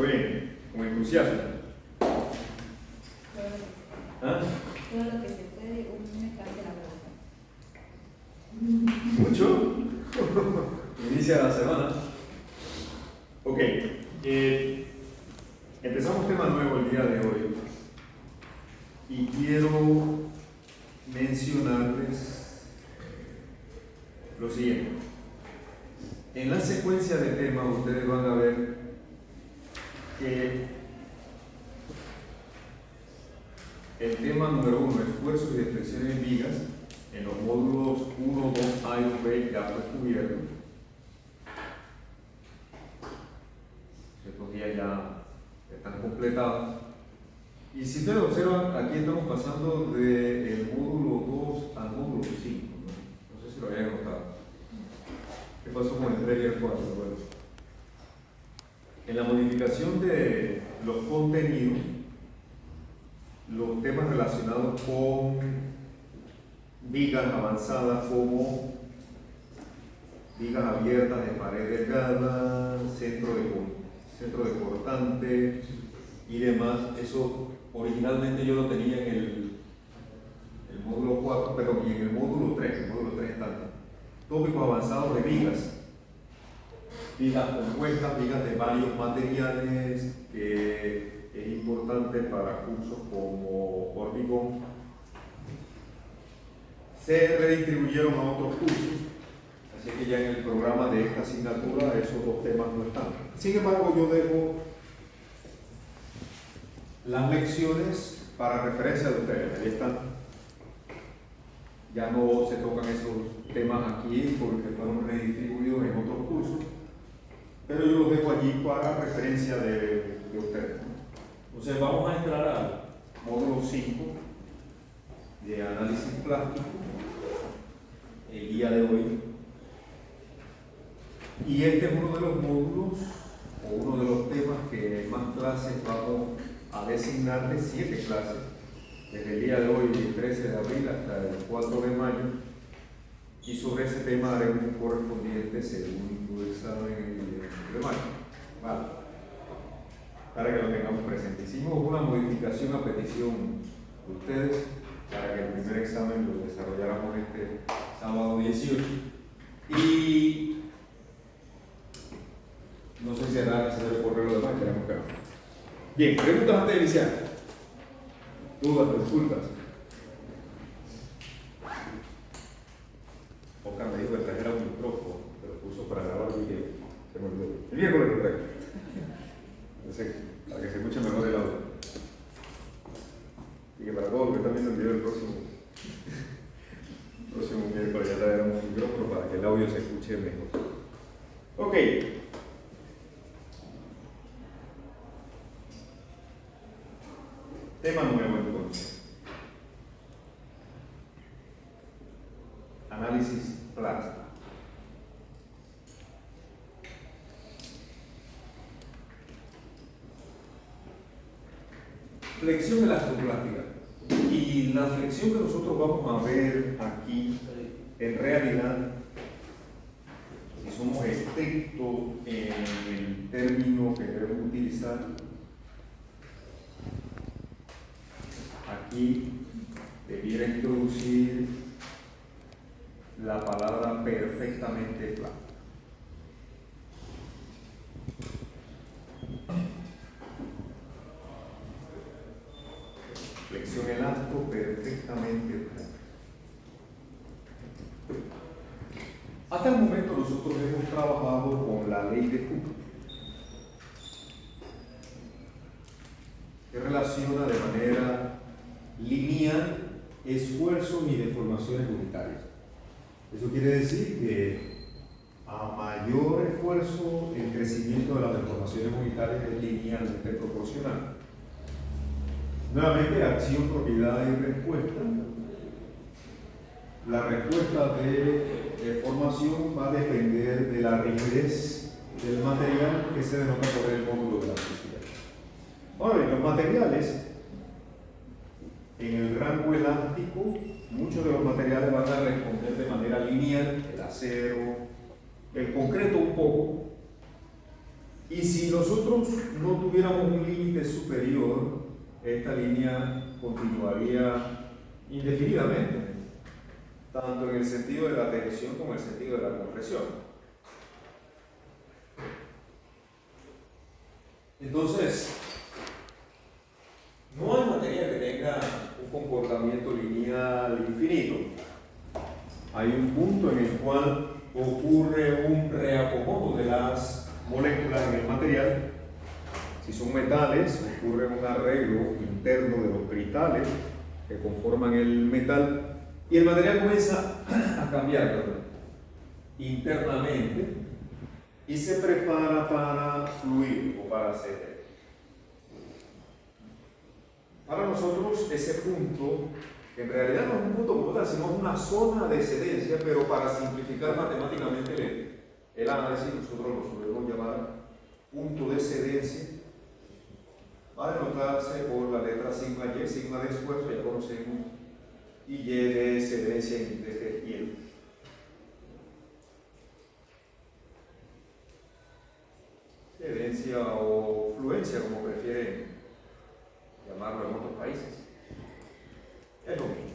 bien, con entusiasmo. ¿Ah? Todo lo que se puede, uno me cambia la boca. ¿Mucho? Inicia la semana. Ok, empezamos tema nuevo el día de hoy y quiero mencionarles lo siguiente. En la secuencia de temas ustedes van a ver que el tema número 1, esfuerzos y deflexiones en vigas, en los módulos 1, 2A y 2B ya fue cubierto. Estos días ya están completados. Y si ustedes observan, aquí estamos pasando del módulo 2 al módulo 5. No sé si lo habían notado. ¿Qué pasó con el 3 y el 4? Bueno, en la modificación de los contenidos, los temas relacionados con vigas avanzadas como vigas abiertas de pared delgada, centro de cortante y demás, eso originalmente yo lo tenía en el módulo 4, pero y en el módulo 3, están tópicos avanzados de vigas compuestas, vigas de varios materiales, que es importante para cursos como hormigón. Se redistribuyeron a otros cursos, así que ya en el programa de esta asignatura esos dos temas no están. Sin embargo, yo dejo las lecciones para referencia de ustedes, ahí están. Ya no se tocan esos temas aquí porque fueron redistribuidos en otros cursos, pero yo los dejo allí para referencia de ustedes. Entonces vamos a entrar al módulo 5 de análisis plástico el día de hoy. Y este es uno de los módulos o uno de los temas que en más clases vamos a designarle 7 clases. Desde el día de hoy, el 13 de abril hasta el 4 de mayo. Y sobre ese tema haremos un correspondiente según tu examen de mayo. Vale. Para que lo tengamos presente. Hicimos una modificación a petición de ustedes para que el primer examen lo desarrolláramos este sábado 18. Y no sé si será necesario correr lo demás, esperemos que no. Bien, preguntas antes de iniciar. Dudas, consultas. Oscar me dijo que trajera un micrófono, pero puso para grabar el video. Se me olvidó. El miércoles lo traigo. Para que se escuche mejor el audio. Y que para todos los que están viendo el video el próximo miércoles ya traeremos un micrófono para que el audio se escuche mejor. Ok. Tema nuevo entonces. Análisis plástico. Flexión elastoplástica. Y la flexión que nosotros vamos a ver aquí, en realidad, si somos estrictos en el término que debemos utilizar, aquí debiera introducir la palabra perfectamente plana. Flexión elasto perfectamente plana. Hasta el momento nosotros hemos trabajado con la ley de Hooke, que relaciona de manera lineal esfuerzos y deformaciones unitarias. Eso quiere decir que a mayor esfuerzo el crecimiento de las deformaciones unitarias es linealmente proporcional. Nuevamente, acción, propiedad y respuesta. La respuesta de deformación va a depender de la rigidez del material que se denota por el módulo de elasticidad. Ahora bien, los materiales en el rango elástico, muchos de los materiales van a responder de manera lineal, el acero, el concreto un poco, Y si nosotros no tuviéramos un límite superior, esta línea continuaría indefinidamente, tanto en el sentido de la tensión como en el sentido de la compresión. Entonces, no hay materia que tenga un comportamiento lineal infinito. Hay un punto en el cual ocurre un reacomodo de las moléculas en el material. Si son metales, ocurre un arreglo interno de los cristales que conforman el metal y el material comienza a cambiar internamente y se prepara para fluir o para ceder. Para nosotros ese punto, que en realidad no es un punto como tal, sino una zona de excedencia, pero para simplificar matemáticamente el análisis, nosotros lo solemos llamar punto de excedencia. Va a denotarse por la letra sigma Y, sigma de esfuerzo, ya conocemos, y Y de excedencia desde hielo. Excedencia o fluencia, como prefieren llamarlo en otros países. Es lo mismo.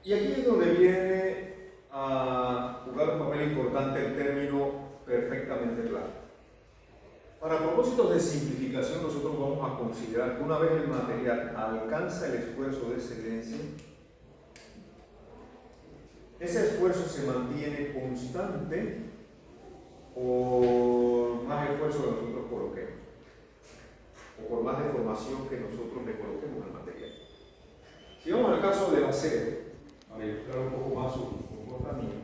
Y aquí es donde viene a jugar un papel importante el término perfectamente claro. Para propósitos de simplificación, nosotros vamos a considerar que una vez el material alcanza el esfuerzo de excedencia, ese esfuerzo se mantiene constante por más esfuerzo que nosotros coloquemos, o por más deformación que nosotros le coloquemos al material. Si vamos al caso del acero, para ilustrar un poco más su comportamiento,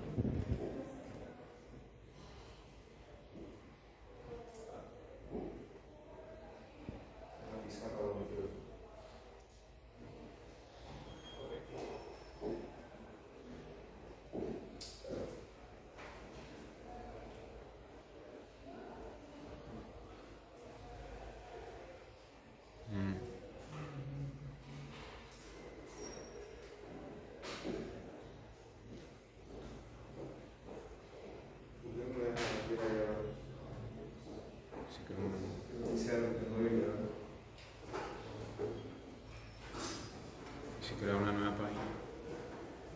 Si crea una nueva página.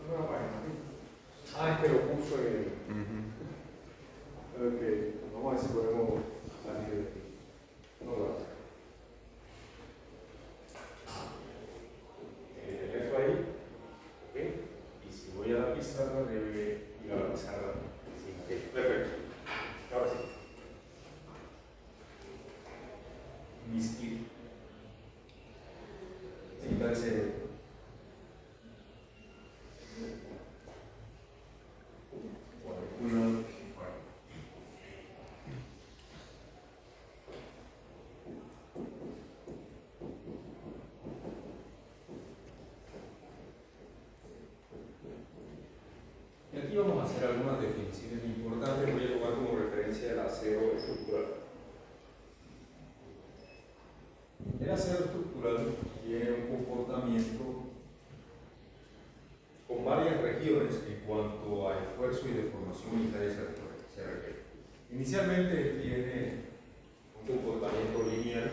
una nueva página. Ah, es que lo puso en el... Ok, vamos a ver si podemos salir de aquí. No lo hace. Eso ahí. Ok. Y si voy a la pizarra, debe ir a la pizarra. Sí, ok. Perfecto. Ahora sí. Misquir. Entonces, y aquí vamos a hacer algunas definiciones importantes. Voy a tomar como referencia el acero estructural. El acero estructural tiene un comportamiento con varias regiones en cuanto a esfuerzo y deformación unitaria se requiere. Inicialmente tiene un comportamiento lineal.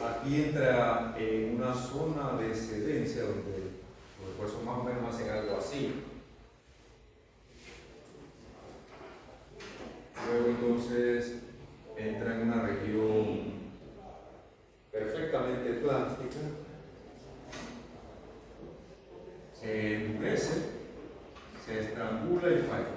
Aquí entra en una zona de excedencia donde los esfuerzos más o menos hacen algo así. Luego entonces entra en una región perfectamente plástica, se endurece, se estrangula y falla.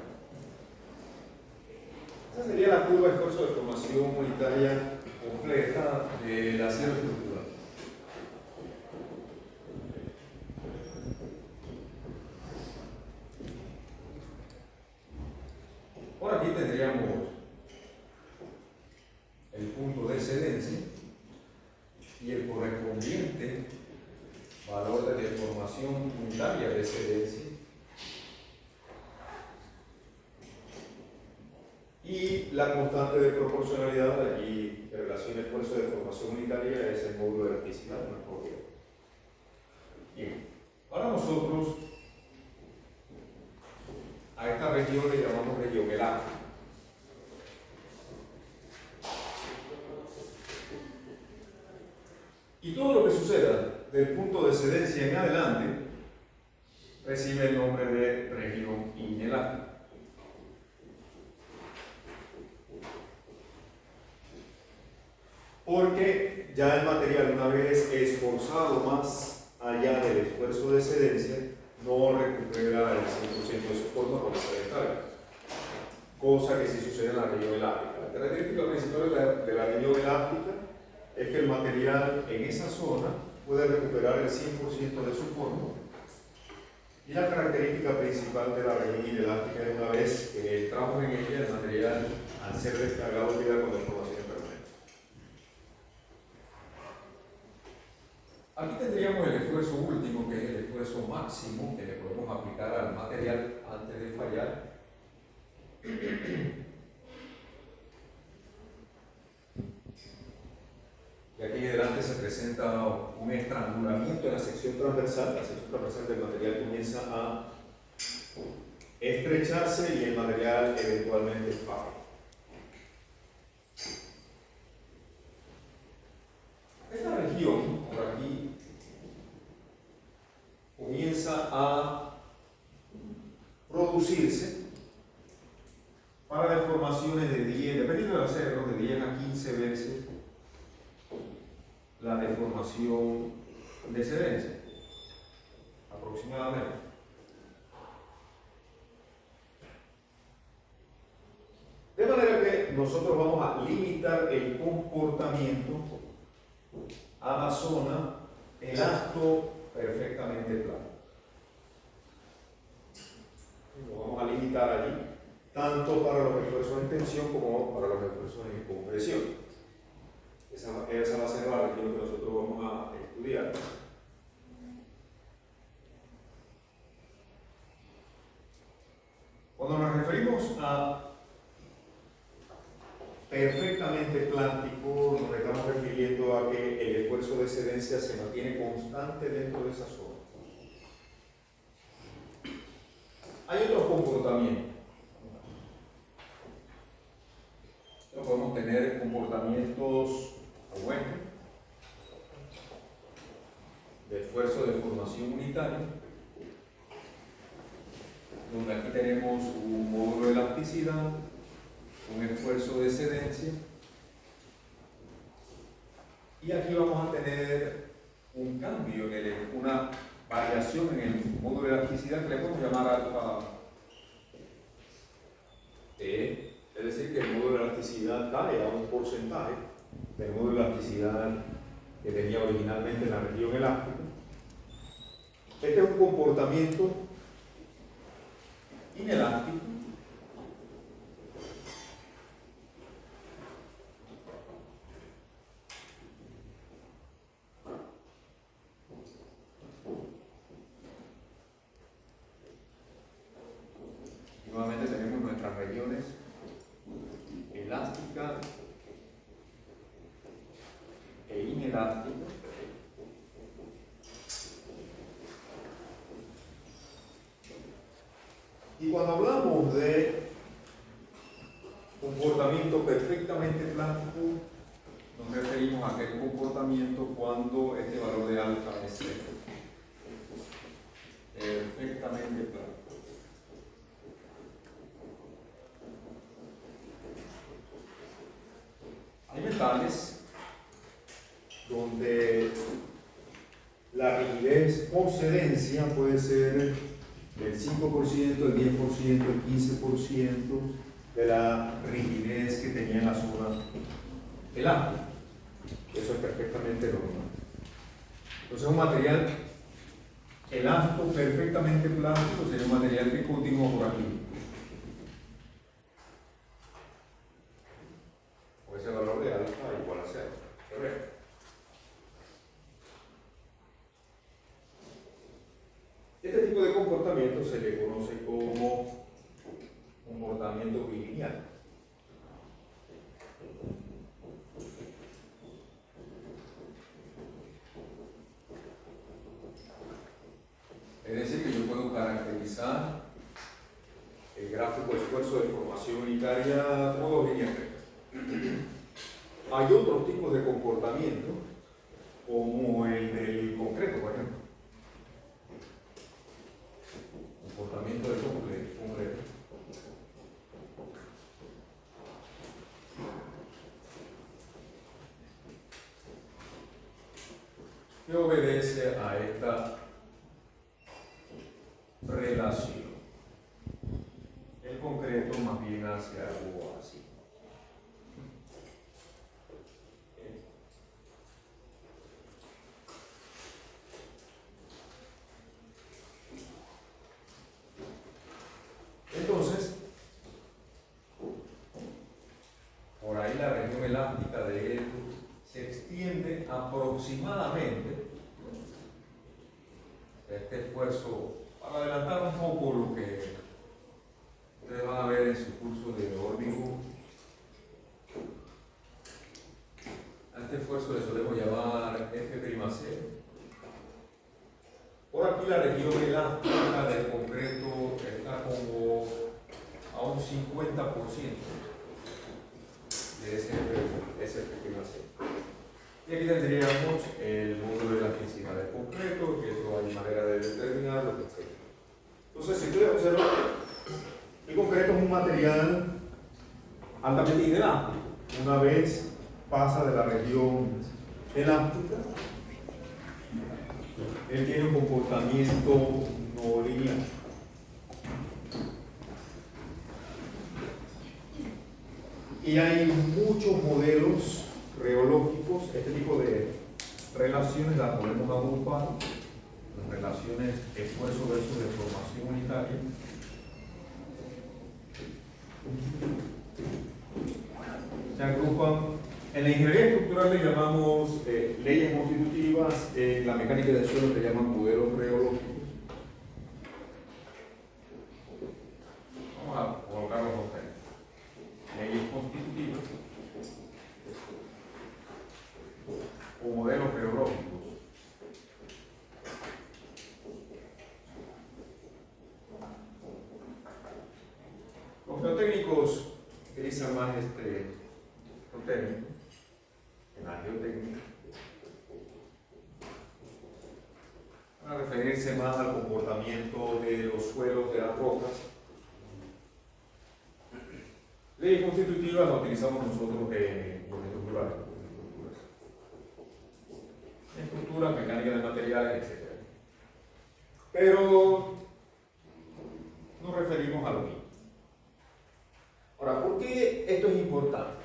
Esa sería la curva de esfuerzo de formación unitaria completa del acero estructural. Por aquí tendríamos el punto de excedencia y el correspondiente valor de deformación unitaria de excedencia, y la constante de proporcionalidad allí en relación al esfuerzo de deformación unitaria es el módulo de elasticidad, no es obvio. Bien, ahora nosotros región le llamamos región elástica. Y todo lo que suceda del punto de excedencia en adelante recibe el nombre de región inelástica. Porque ya el material, una vez esforzado más allá del esfuerzo de excedencia, no recupera el 100% de su forma cuando se descarga. Cosa que sí sucede en la región elástica. La característica principal de la región elástica es que el material en esa zona puede recuperar el 100% de su forma. Y la característica principal de la región inelástica es una vez que entramos en ella, el material, al ser descargado, queda con deformaciones permanentes. Aquí tendríamos el esfuerzo último, que es el esfuerzo máximo que le podemos aplicar al material antes de fallar. Y aquí en adelante se presenta un estrangulamiento en la sección transversal. La sección transversal del material comienza a estrecharse y el material eventualmente falla. Esta región, por aquí, comienza a producirse para deformaciones de 10, dependiendo del acero, de 10 a 15 veces la deformación de excedencia, aproximadamente. De manera que nosotros vamos a limitar el comportamiento a la zona elasto perfectamente plano. Lo vamos a limitar allí, tanto para los esfuerzos en tensión como para los esfuerzos en compresión. Esa va a ser la región que nosotros vamos a estudiar. Cuando nos referimos a perfectamente plástico, nos estamos refiriendo a que el esfuerzo de excedencia se mantiene constante dentro de esa zona. Hay otros comportamientos. Podemos tener comportamientos de esfuerzo de formación unitario, donde aquí tenemos un módulo de elasticidad, un esfuerzo de excedencia, y aquí vamos a tener un cambio, una variación en el módulo de elasticidad que le podemos llamar alfa T. Es decir, que el módulo de elasticidad cae a un porcentaje del módulo de elasticidad que tenía originalmente en la región elástica. Este es un comportamiento inelástico y nuevamente tenemos nuestras regiones elástica e inelástica. Y cuando hablamos de comportamiento perfectamente plástico, nos referimos a aquel comportamiento cuando este valor de alfa es cero. Perfectamente plástico. Hay metales donde la rigidez por excedencia puede ser del 5%, el 10%, el 15% de la rigidez que tenía en la zona elástica. Eso es perfectamente normal. Entonces, un material elástico perfectamente plástico sería un material que continúa por aquí. O ese valor de alfa igual a 0. ¿Correcto? Este tipo de comportamiento se le conoce como comportamiento bilineal. Es decir, que yo puedo caracterizar el gráfico de esfuerzo de formación unitaria como dos líneas rectas. Hay otros tipos de comportamiento, como el del concreto, por ejemplo. Comportamiento del concreto. Que obedece a esta relación. El concreto más bien hace algo así. Entonces, por ahí la región elástica de esto se extiende aproximadamente, este esfuerzo, para adelantar un poco lo que ustedes van a ver en su curso de Hornigold, a este esfuerzo le solemos llamar F'0. Por aquí la región elástica del concreto está como a un 50% de ese F'. Y aquí tendríamos el módulo de elasticidad del concreto, que eso hay manera de determinarlo, etc. Entonces, si ustedes observan, el concreto es un material altamente inelástico. Una vez pasa de la región elástica, él tiene un comportamiento no lineal. Y hay muchos modelos reológicos. Este tipo de relaciones las podemos agrupar, las relaciones esfuerzo versus deformación unitaria. Se agrupan. En la ingeniería estructural le llamamos leyes constitutivas, en la mecánica del suelo le llaman modelos reológicos. Vamos a colocarlos a ustedes. Leyes constitutivas o modelos reológicos. Los geotécnicos utilizan más este término en la geotécnica para referirse más al comportamiento de los suelos de las rocas. Leyes constitutivas las utilizamos nosotros en los estructurales. Estructuras, mecánica de materiales, etc. Pero nos referimos a lo mismo. Ahora, ¿por qué esto es importante?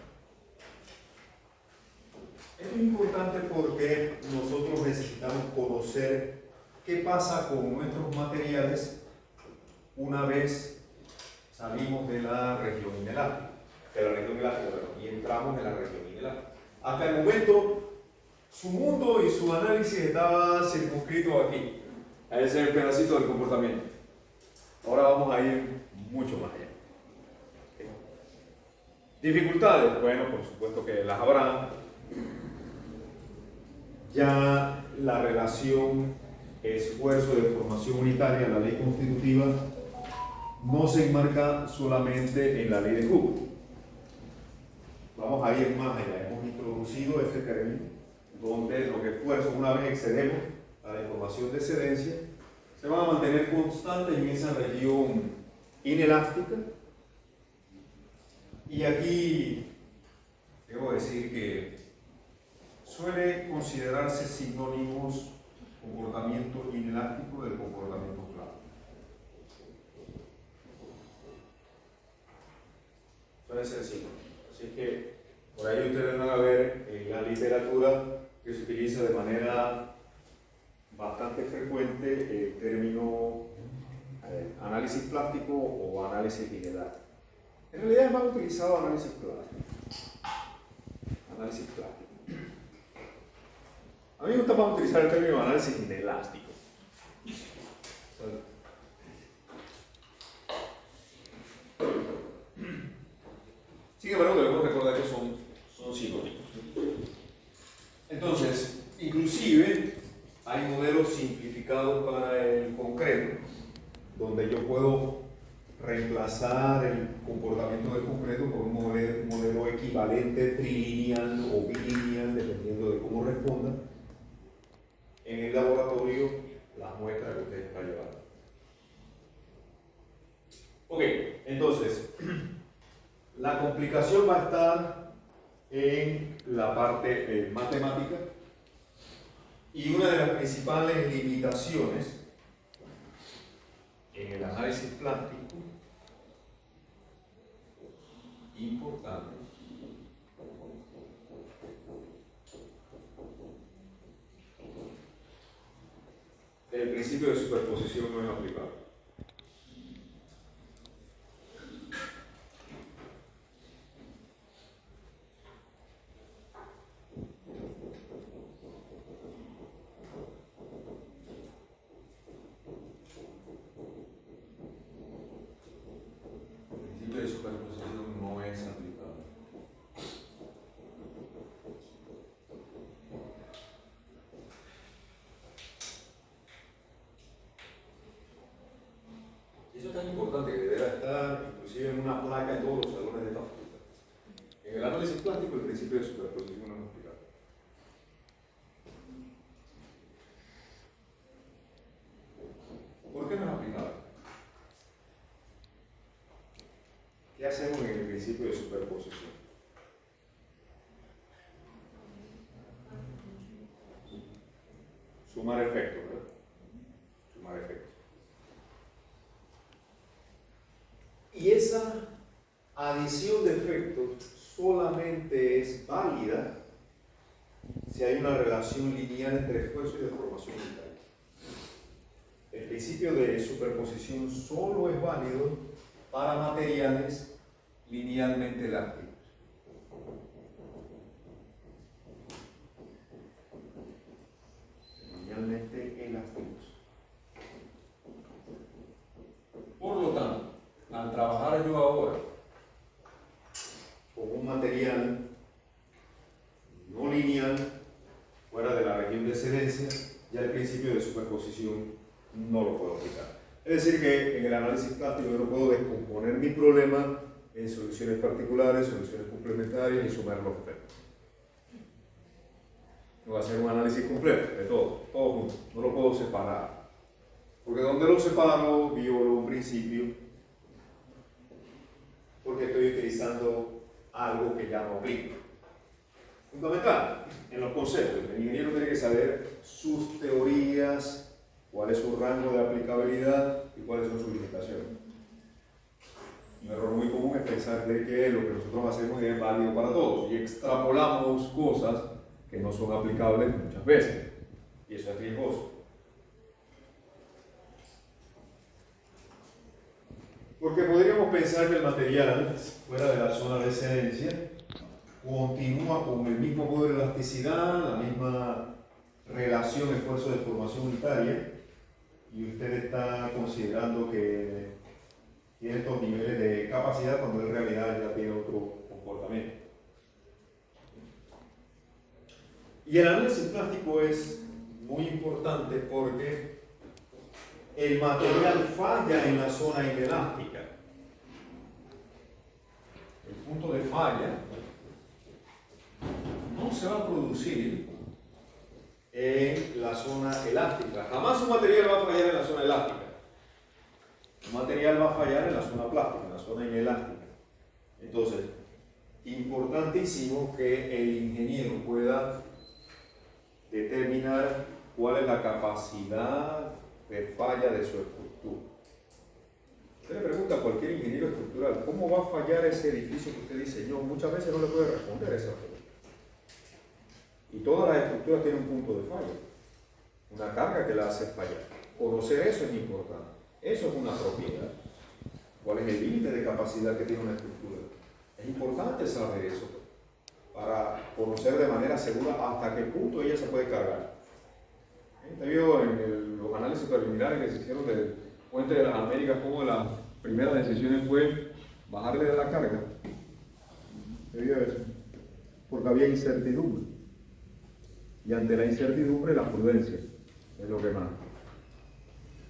Esto es importante porque nosotros necesitamos conocer qué pasa con nuestros materiales una vez salimos de la región inelástica. Y entramos en la región inelástica. Hasta el momento, su mundo y su análisis estaba circunscrito aquí. A ese es el pedacito del comportamiento. Ahora vamos a ir mucho más allá. ¿Dificultades? Bueno, por supuesto que las habrá. Ya la relación esfuerzo de formación unitaria, la ley constitutiva, no se enmarca solamente en la ley de Hooke. Vamos a ir más allá. Hemos introducido este término donde los esfuerzos, una vez excedemos a la información de excedencia, se van a mantener constantes en esa región inelástica. Y aquí debo decir que suele considerarse sinónimos comportamiento inelástico del comportamiento plano. Suele ser sinónimo. Así que por ahí ustedes van a ver en la literatura que se utiliza de manera bastante frecuente el término análisis plástico o análisis inelástico. En realidad es más utilizado análisis plástico. Análisis plástico. A mí me gusta más utilizar el término análisis inelástico. Sin embargo, debemos recordar que son sinónimos. Entonces, inclusive hay modelos simplificados para el concreto, donde yo puedo reemplazar el comportamiento del concreto por un modelo equivalente trilineal o bilineal, dependiendo de cómo responda, en el laboratorio las muestras que ustedes están llevando. Ok, entonces, la complicación va a estar en la parte matemática, y una de las principales limitaciones en el análisis plástico importante el principio de superposición no es aplicable. El principio de superposición no es aplicable. Eso es tan importante que deberá estar inclusive en una placa en todos los salones de esta facultad. En el análisis plástico el principio de superposición no es aplicable. ¿Por qué no es aplicable? ¿Qué hacemos en el principio de superposición? Sumar efectos, ¿verdad? Sumar efectos. Y esa adición de efectos solamente es válida si hay una relación lineal entre esfuerzo y deformación unitaria. El principio de superposición solo es válido para materiales linealmente elásticos. Linealmente elásticos. Por lo tanto, al trabajar yo ahora con un material no lineal fuera de la región de excedencia, ya el principio de superposición no lo puedo aplicar. Es decir, que en el análisis plástico yo no puedo descomponer mi problema en soluciones particulares, soluciones complementarias y sumar los efectos. No va a ser un análisis completo de todo junto. No lo puedo separar. Porque donde lo separo, violo un principio, porque estoy utilizando algo que ya no aplico. Fundamental en los conceptos. El ingeniero tiene que saber sus teorías, cuál es su rango de aplicabilidad y cuáles son sus limitaciones. Un error muy común es pensar de que lo que nosotros hacemos es válido para todos y extrapolamos cosas que no son aplicables muchas veces, y eso es riesgoso. Porque podríamos pensar que el material fuera de la zona de excedencia continúa con el mismo poder de elasticidad, la misma relación esfuerzo-deformación unitaria, y usted está considerando que tiene estos niveles de capacidad cuando en realidad ya tiene otro comportamiento. Y el análisis plástico es muy importante porque el material falla en la zona inelástica. El punto de falla no se va a producir en la zona elástica. Jamás un material va a fallar en la zona elástica. Un material va a fallar en la zona plástica, en la zona inelástica. Entonces, importantísimo que el ingeniero pueda determinar cuál es la capacidad de falla de su estructura. Usted le pregunta a cualquier ingeniero estructural, ¿cómo va a fallar ese edificio que usted diseñó? Muchas veces no le puede responder esa pregunta. Y todas las estructuras tienen un punto de falla, una carga que la hace fallar. Conocer eso es importante. Eso es una propiedad. ¿Cuál es el límite de capacidad que tiene una estructura? Es importante saber eso para conocer de manera segura hasta qué punto ella se puede cargar. Usted vio en los análisis preliminares que se hicieron del Puente de las Américas cómo las primeras decisiones fue bajarle de la carga. ¿Usted vio eso? Porque había incertidumbre. Y ante la incertidumbre, la prudencia es lo que manda.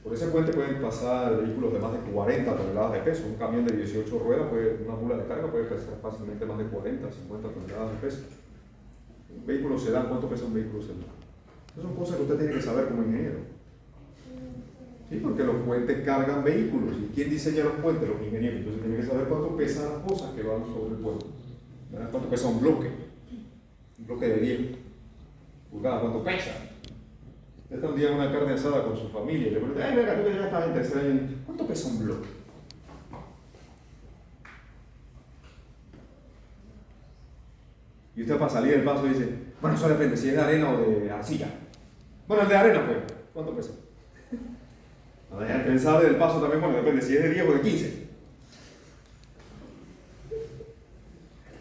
Por ese puente pueden pasar vehículos de más de 40 toneladas de peso. Un camión de 18 ruedas, una mula de carga puede pesar fácilmente más de 40, 50 toneladas de peso. Un vehículo sedán, ¿cuánto pesa un vehículo sedán? Esas son cosas que usted tiene que saber como ingeniero. Sí, porque los puentes cargan vehículos. ¿Y quién diseña los puentes? Los ingenieros. Entonces tiene que saber cuánto pesan las cosas que van sobre el puente. ¿Verdad? ¿Cuánto pesa un bloque? Un bloque de 10 pulgadas, ¿cuánto pesa? Usted está un día en una carne asada con su familia y le pregunta, ay, venga, tú que ya estás en tercer año, ¿cuánto pesa un bloque? Y usted para salir del paso dice, bueno, eso depende, si es de arena o de arcilla. Bueno, el de arena, pues, ¿cuánto pesa? A la gente sale del paso también, bueno, depende si es de 10 o de 15.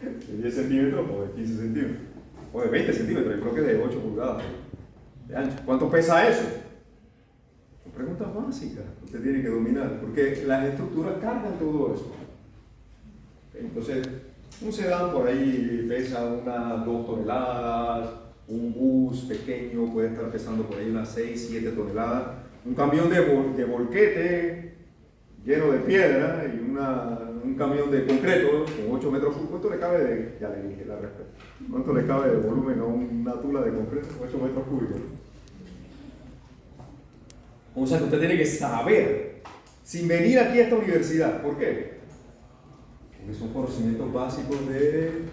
De 10 centímetros o de 15 centímetros. O de 20 centímetros, yo creo que de 8 pulgadas de ancho. ¿Cuánto pesa eso? Son preguntas básicas que usted tiene que dominar, porque las estructuras cargan todo eso. Entonces, un sedán por ahí pesa unas 2 toneladas, un bus pequeño puede estar pesando por ahí unas 6, 7 toneladas, un camión de volquete lleno de piedra y un camión de concreto con 8 metros cúbicos, ¿cuánto le cabe de, ya le dije la respuesta, cuánto le cabe de volumen a una tula de concreto con 8 metros cúbicos? O sea que usted tiene que saber, sin venir aquí a esta universidad, ¿por qué? Porque son conocimientos básicos de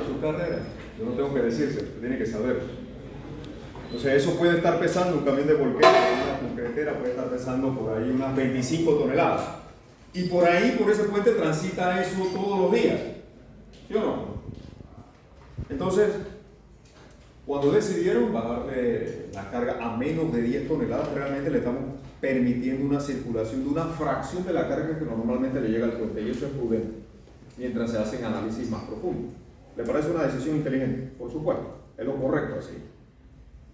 su carrera. Yo no tengo que decirse, usted tiene que saber. Entonces eso puede estar pesando, un camión de volquete, una concretera puede estar pesando por ahí unas 25 toneladas. Y por ahí, por ese puente, transita eso todos los días. ¿Sí o no? Entonces, cuando decidieron bajarle la carga a menos de 10 toneladas, realmente le estamos permitiendo una circulación de una fracción de la carga que normalmente le llega al puente. Y eso es prudente, mientras se hacen análisis más profundos. ¿Le parece una decisión inteligente? Por supuesto, es lo correcto así.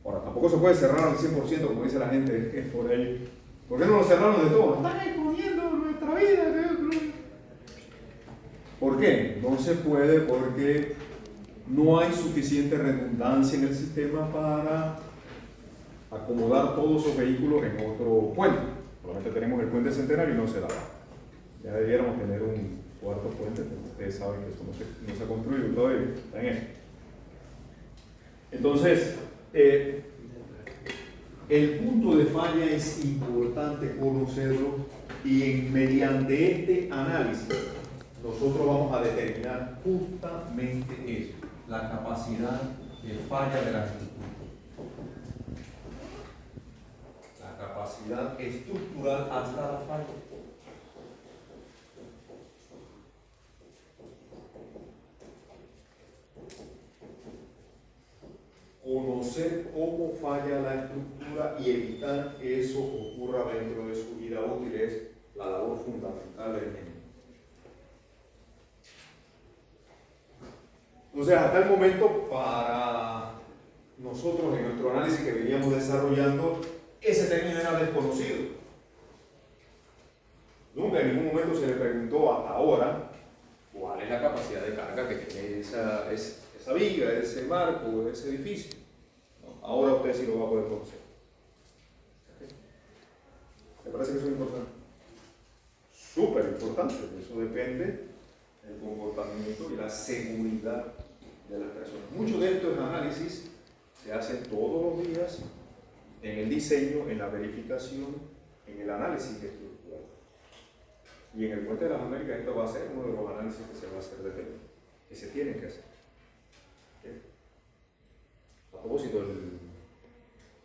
Ahora, tampoco se puede cerrar al 100%, como dice la gente, es por ahí. ¿Por qué no lo cerramos de todo? Están exponiendo nuestra vida. ¿Por qué? No se puede porque no hay suficiente redundancia en el sistema para acomodar todos esos vehículos en otro puente. Solamente tenemos el puente Centenario y no se da. Ya debiéramos tener un cuarto puente, pero ustedes saben que esto no se ha construido todavía. Está en eso. Entonces, el punto de falla es importante conocerlo y mediante este análisis nosotros vamos a determinar justamente eso, la capacidad de falla de la estructura. La capacidad estructural hasta la falla. Conocer cómo falla la estructura y evitar que eso ocurra dentro de su vida útil es la labor fundamental del ingeniero. Entonces, hasta el momento, para nosotros en nuestro análisis que veníamos desarrollando, ese término era desconocido. Nunca en ningún momento se le preguntó hasta ahora cuál es la capacidad de carga que tiene esa viga, ese marco, ese edificio. ¿No? Ahora usted sí lo va a poder conocer. ¿Me parece que eso es importante? Súper importante. Eso depende del comportamiento y la seguridad de las personas. Mucho de estos análisis se hacen todos los días en el diseño, en la verificación, en el análisis estructural. Y en el Puente de las Américas esto va a ser uno de los análisis que se va a hacer de tema, que se tienen que hacer. A propósito,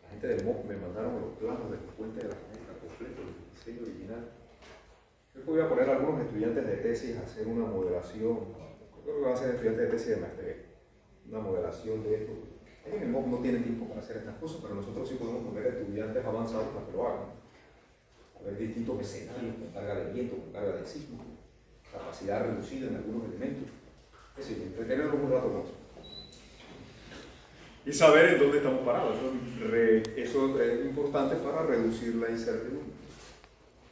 la gente del MOC me mandaron los planos del Puente de las Américas completo, el diseño original. Creo que voy a poner a algunos estudiantes de tesis a hacer una modelación, creo que van a ser estudiantes de tesis de maestría, una modelación de esto. En el MOC no tienen tiempo para hacer estas cosas, pero nosotros sí podemos poner estudiantes avanzados para que lo hagan. A ver distintos escenarios con carga de viento, con carga de sismo, capacidad reducida en algunos elementos. Es decir, entretenerlos un rato con eso. Y saber en dónde estamos parados. Eso es importante para reducir la incertidumbre.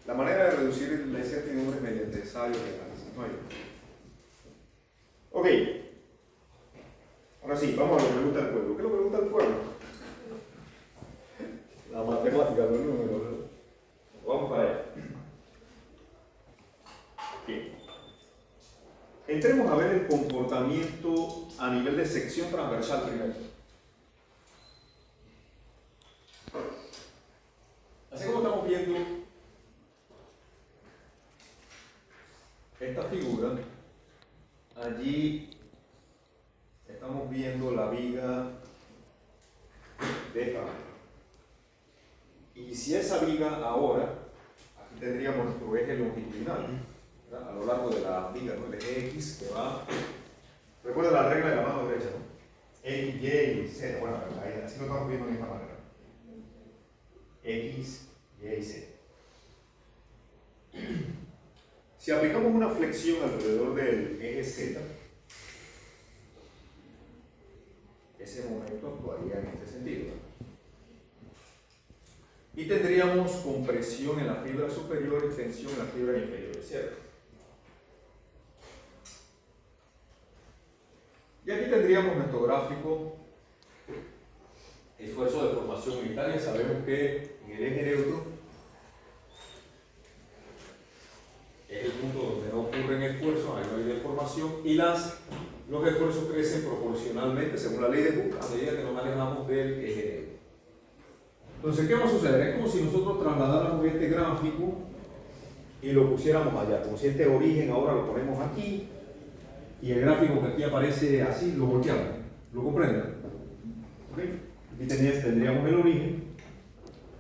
La manera de reducir la incertidumbre es mediante ensayos de análisis. No hay. Ok. Ahora sí, vamos a lo que le gusta al pueblo. ¿Qué es lo que le gusta al pueblo? La matemática, los números. Bien. Entremos a ver el comportamiento a nivel de sección transversal primero. Así como estamos viendo esta figura, allí estamos viendo la viga de esta manera. Y si esa viga ahora, aquí tendríamos nuestro eje longitudinal, ¿verdad? A lo largo de la viga, ¿no? El eje X que va, recuerda la regla de la mano derecha, ¿no? X, Y, Z, bueno, ahí, así lo estamos viendo de esta manera. X, Y y Z. Si aplicamos una flexión alrededor del eje Z, ese momento actuaría en este sentido. Y tendríamos compresión en la fibra superior y tensión en la fibra inferior, ¿cierto? Y aquí tendríamos nuestro gráfico, esfuerzo de formación unitaria. Sabemos que en el eje neutro es el punto donde no ocurren esfuerzos, ahí no hay deformación, y los esfuerzos crecen proporcionalmente según la ley de Hooke a medida que nos alejamos del eje neutro. Entonces, ¿qué va a suceder? Es como si nosotros trasladáramos este gráfico y lo pusiéramos allá, como si este origen ahora lo ponemos aquí y el gráfico que aquí aparece así lo volteamos. ¿Lo comprenden? ¿Okay? Aquí tendríamos el origen,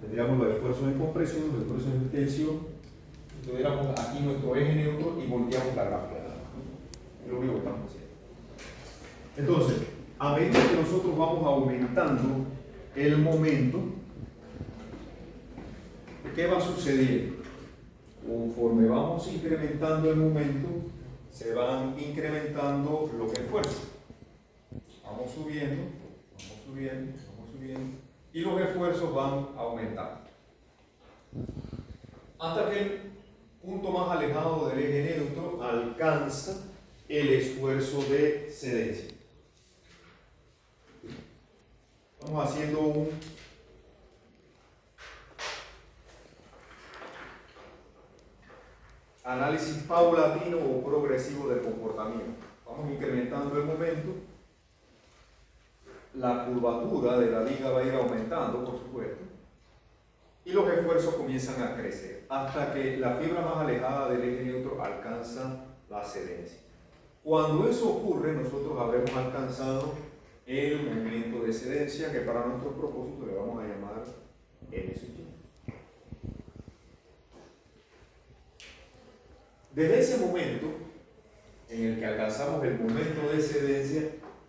tendríamos los esfuerzos de compresión, los esfuerzos de tensión, tuviéramos aquí nuestro eje neutro y volteamos la gráfica. Es lo único que estamos haciendo. Entonces, a medida que nosotros vamos aumentando el momento, ¿qué va sucediendo? Conforme vamos incrementando el momento, se van incrementando los esfuerzos. Vamos subiendo, y los esfuerzos van aumentando. Hasta que el punto más alejado del eje neutro alcanza el esfuerzo de cedencia. Estamos haciendo un análisis paulatino o progresivo del comportamiento. Vamos incrementando el momento, la curvatura de la viga va a ir aumentando, por supuesto, y los esfuerzos comienzan a crecer hasta que la fibra más alejada del eje neutro alcanza la cedencia. Cuando eso ocurre, nosotros habremos alcanzado el momento de cedencia, que para nuestro propósito le vamos a llamar M sub Y. Desde ese momento en el que alcanzamos el momento de cedencia,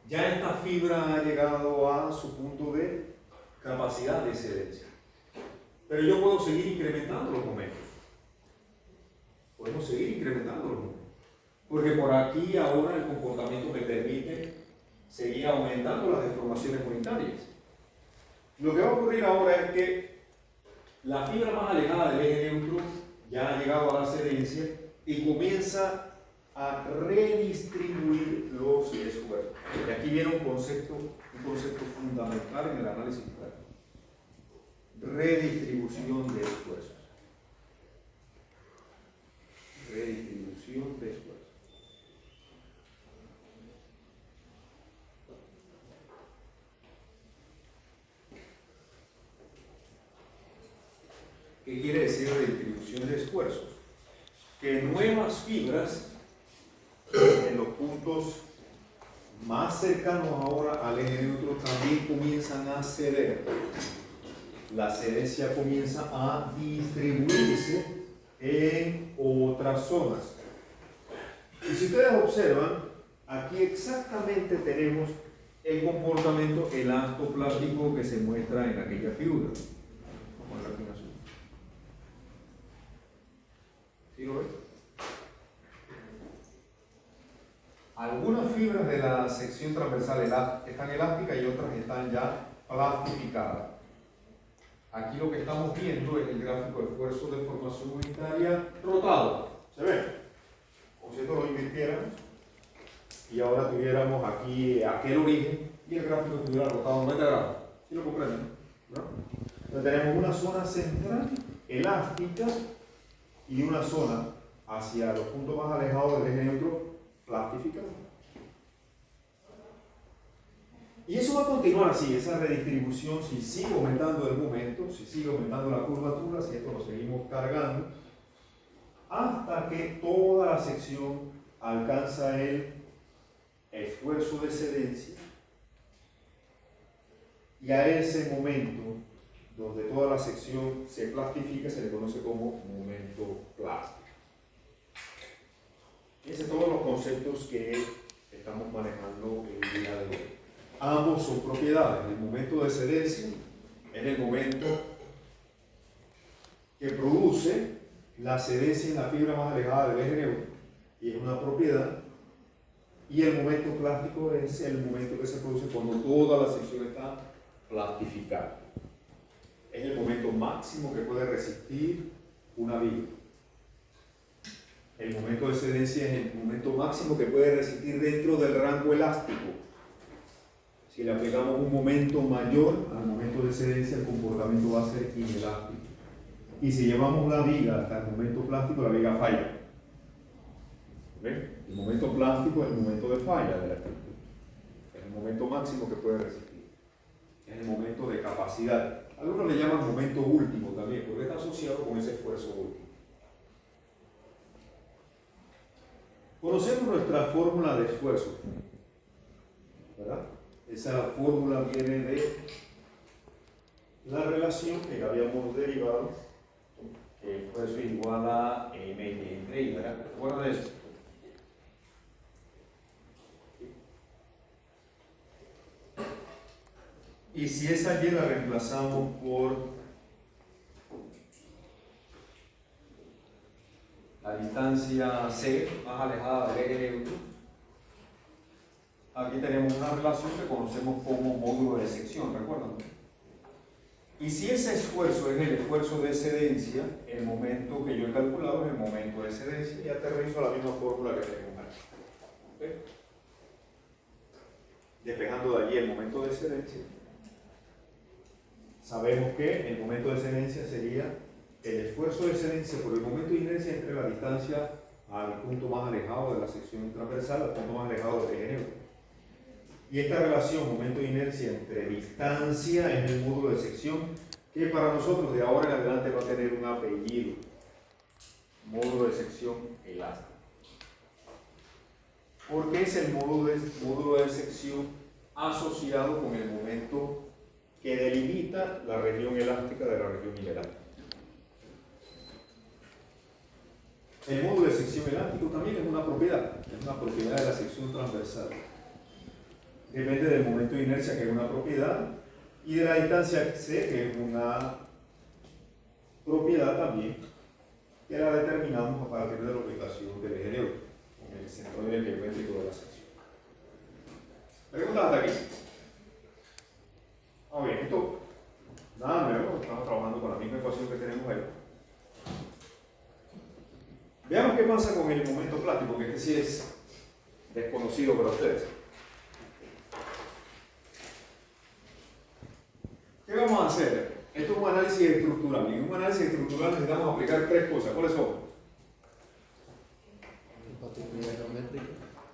ya esta fibra ha llegado a su punto de capacidad de cedencia. Pero yo puedo seguir incrementando los momentos. Podemos seguir incrementando los momentos. Porque por aquí ahora el comportamiento me permite seguir aumentando las deformaciones unitarias. Lo que va a ocurrir ahora es que la fibra más alejada del eje neutro ya ha llegado a la cedencia y comienza a redistribuir los esfuerzos. Y aquí viene un concepto fundamental en el análisis práctico. Redistribución de esfuerzos. Redistribución de esfuerzos. ¿Qué quiere decir redistribución de esfuerzos? Que nuevas fibras en los puntos más cercanos ahora al eje neutro también comienzan a ceder. La cedencia comienza a distribuirse en otras zonas. Y si ustedes observan, aquí exactamente tenemos el comportamiento elastoplástico que se muestra en aquella figura. Vamos a ver aquí en azul. ¿Sí lo ves? Algunas fibras de la sección transversal están elásticas y otras están ya plastificadas. Aquí lo que estamos viendo es el gráfico de esfuerzo de formación unitaria rotado. ¿Se ve? Como si esto lo invirtiéramos y ahora tuviéramos aquí aquel origen y el gráfico estuviera rotado 90 grados. ¿Sí lo comprenden? ¿No? Entonces tenemos una zona central elástica y una zona hacia los puntos más alejados del eje neutro, plastificado. Y eso va a continuar así, esa redistribución, si sigue aumentando el momento, si sigue aumentando la curvatura, si esto lo seguimos cargando, hasta que toda la sección alcanza el esfuerzo de excedencia, y a ese momento, donde toda la sección se plastifica, se le conoce como momento plástico. Fíjense todos los conceptos que estamos manejando el día de hoy. Ambos son propiedades. El momento de excedencia es el momento que produce la excedencia en la fibra más alejada del eje neutro, y es una propiedad. Y el momento plástico es el momento que se produce cuando toda la sección está plastificada. Es el momento máximo que puede resistir una viga. El momento de excedencia es el momento máximo que puede resistir dentro del rango elástico. Si le aplicamos un momento mayor al momento de excedencia, el comportamiento va a ser inelástico. Y si llevamos la viga hasta el momento plástico, la viga falla. ¿Ven? El momento plástico es el momento de falla de la estructura. Es el momento máximo que puede resistir. Es el momento de capacidad. Algunos le llaman momento último también, porque está asociado con ese esfuerzo último. Conocemos nuestra fórmula de esfuerzo, ¿verdad? Esa fórmula viene de la relación que habíamos derivado, que el esfuerzo es igual a M entre I, ¿verdad? ¿Recuerdan eso? Y si esa Y la reemplazamos por la distancia C más alejada del eje neutro, aquí tenemos una relación que conocemos como módulo de sección, ¿recuerdan? Y si ese esfuerzo es el esfuerzo de excedencia, el momento que yo he calculado es el momento de excedencia, y aterrizo a la misma fórmula que tenemos aquí. ¿Okay? Despejando de allí el momento de excedencia, sabemos que el momento de excedencia sería el esfuerzo de excedencia por el momento de inercia entre la distancia al punto más alejado de la sección transversal, al punto más alejado del eje neutro. Y esta relación momento de inercia entre distancia es el módulo de sección, que para nosotros de ahora en adelante va a tener un apellido: módulo de sección elástico. ¿Por qué es el módulo de sección asociado con el momento que delimita la región elástica de la región inelástica? El módulo de sección elástico también es una propiedad de la sección transversal. Depende del momento de inercia, que es una propiedad, y de la distancia C, que es una propiedad también, que la determinamos a partir de la ubicación del eje neutro, con el centroide geométrico de la sección. Preguntas hasta aquí. Bien, esto nada nuevo, estamos trabajando con la misma ecuación que tenemos ahí. Veamos qué pasa con el momento plástico, porque este sí es desconocido para ustedes. ¿Qué vamos a hacer? Esto es un análisis estructural. Y en un análisis estructural necesitamos aplicar tres cosas. ¿Cuáles son?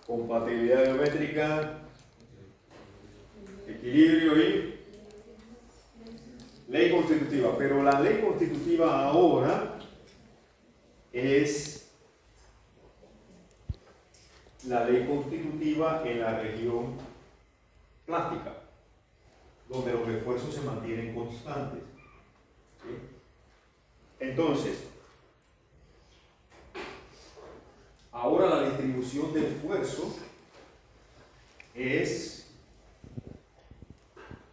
Compatibilidad geométrica, equilibrio y ley constitutiva. Pero la ley constitutiva ahora es la ley constitutiva en la región plástica, donde los esfuerzos se mantienen constantes. ¿Sí? Entonces, ahora la distribución del esfuerzo es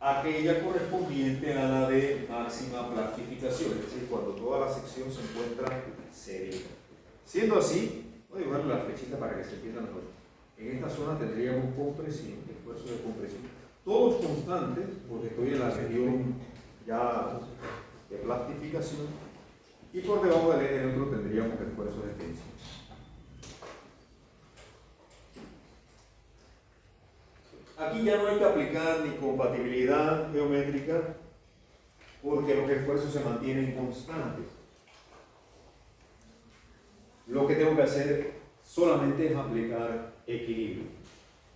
aquella correspondiente a la de máxima plastificación, es decir, cuando toda la sección se encuentra serena. Siendo así, voy a dibujarle la flechita para que se entienda mejor. En esta zona tendríamos compresión, esfuerzo de compresión, todos constantes, porque estoy en la región ya de plastificación, y por debajo del eje neutro tendríamos esfuerzos de tensión. Aquí ya no hay que aplicar ni compatibilidad geométrica, porque los esfuerzos se mantienen constantes. lo que tengo que hacer solamente es aplicar equilibrio.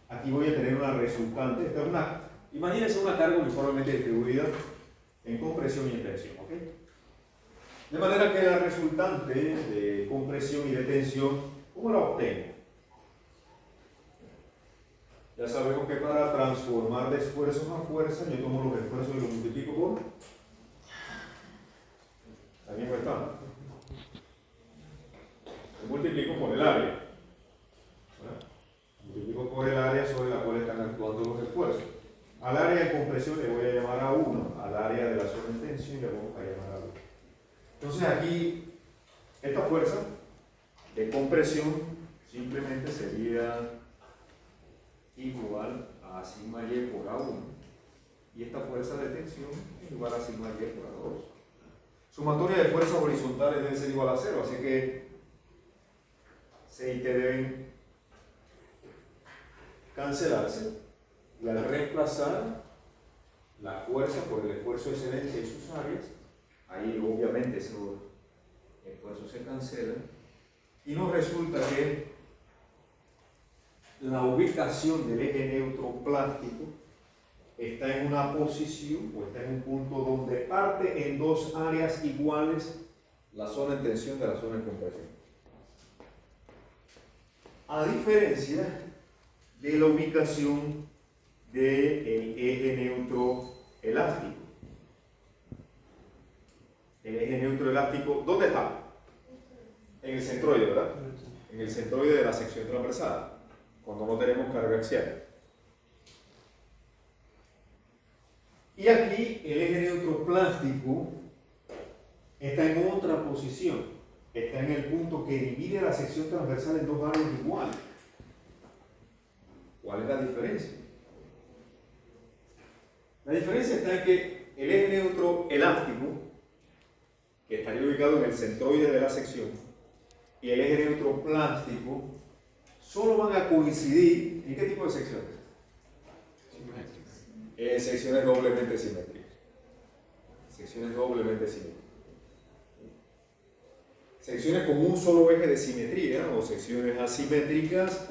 Aquí voy a tener una resultante. Esta es imagínense una carga uniformemente distribuida en compresión y en tensión. ¿Ok? De manera que la resultante de compresión y de tensión, ¿cómo la obtengo? Ya sabemos que para transformar de esfuerzos a fuerza, yo tomo los esfuerzos y los multiplico por... Aquí no está. Lo multiplico por el área. Multiplico por el área sobre la cual están actuando los esfuerzos. Al área de compresión le voy a llamar a 1, al área de la zona de tensión le vamos a llamar a 2. Entonces aquí, esta fuerza de compresión simplemente sería igual a sigma y por A1. Y esta fuerza de tensión es igual a sigma y por A2. Sumatoria de fuerzas horizontales debe ser igual a 0, así que C y T deben cancelarse. Y al reemplazar la fuerza por el esfuerzo de excelencia y sus áreas, ahí obviamente esos esfuerzos se cancelan. Y nos resulta que la ubicación del eje neutro plástico está en una posición o está en un punto donde parte en dos áreas iguales la zona de tensión de la zona de compresión. A diferencia de la ubicación del eje neutro elástico. El eje neutro elástico, ¿dónde está? En el centroide, ¿verdad? En el centroide de la sección transversal, cuando no tenemos carga axial. Y aquí el eje neutro plástico está en otra posición, está en el punto que divide la sección transversal en dos áreas iguales. ¿Cuál es la diferencia? La diferencia está en que el eje neutro elástico, que estaría ubicado en el centroide de la sección, y el eje neutro plástico, solo van a coincidir ¿en qué tipo de secciones? En secciones doblemente simétricas. Secciones doblemente simétricas. Secciones con un solo eje de simetría o secciones asimétricas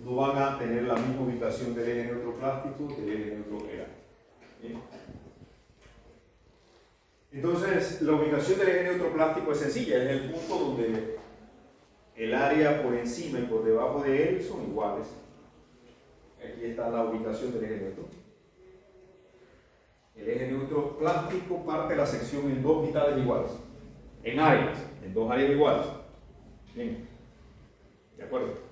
no van a tener la misma ubicación del eje neutro plástico que del eje neutro elástico. ¿Bien? Entonces, la ubicación del eje neutro plástico es sencilla, es el punto donde el área por encima y por debajo de él son iguales. Aquí está la ubicación del eje neutro. El eje neutro plástico parte la sección en dos mitades iguales, en áreas, en dos áreas iguales. Bien, ¿de acuerdo?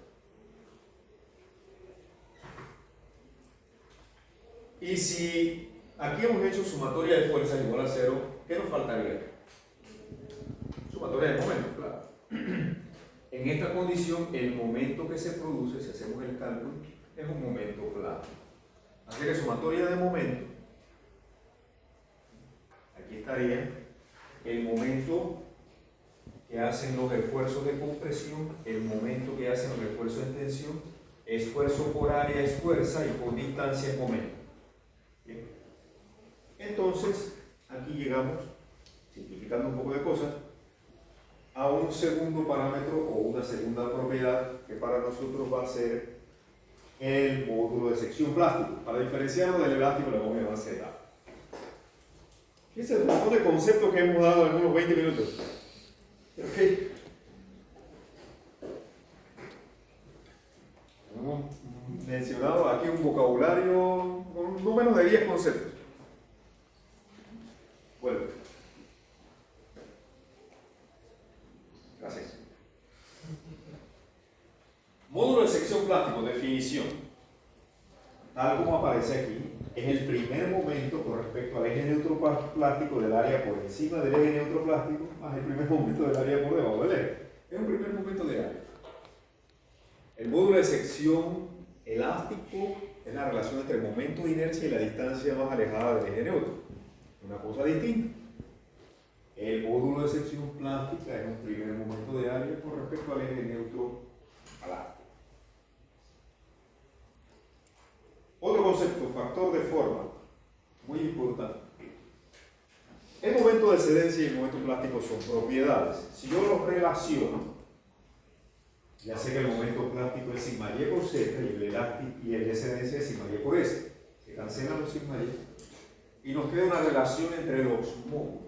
Y si aquí hemos hecho sumatoria de fuerzas igual a 0, ¿qué nos faltaría? Sumatoria de momentos, claro. En esta condición, el momento que se produce, si hacemos el cálculo, es un momento plano. Así que sumatoria de momento, aquí estaría el momento que hacen los esfuerzos de compresión, el momento que hacen los esfuerzos de tensión, esfuerzo por área es fuerza y por distancia es momento. Bien. Entonces, aquí llegamos, simplificando un poco de cosas, a un segundo parámetro o una segunda propiedad que para nosotros va a ser el módulo de sección plástico. Para diferenciarlo del elástico le vamos a llamar Z. Fíjense el montón de conceptos que hemos dado en unos 20 minutos. Okay. Hemos mencionado aquí un vocabulario con no menos de 10 conceptos. Bueno. Gracias. Módulo de sección plástico, definición. Tal como aparece aquí, es el primer momento con respecto al eje neutro plástico del área por encima del eje neutro plástico más el primer momento del área por debajo del eje. Es un primer momento de área. El módulo de sección elástico es la relación entre el momento de inercia y la distancia más alejada del eje neutro. Una cosa distinta. El módulo de sección plástica es un primer momento de área con respecto al eje neutro plástico. Otro concepto, factor de forma, muy importante. El momento de excedencia y el momento plástico son propiedades. Si yo los relaciono, ya sé que el momento plástico es sigma y por z y el de excedencia es sigma y por s. Se cancelan los sigma y nos queda una relación entre los módulos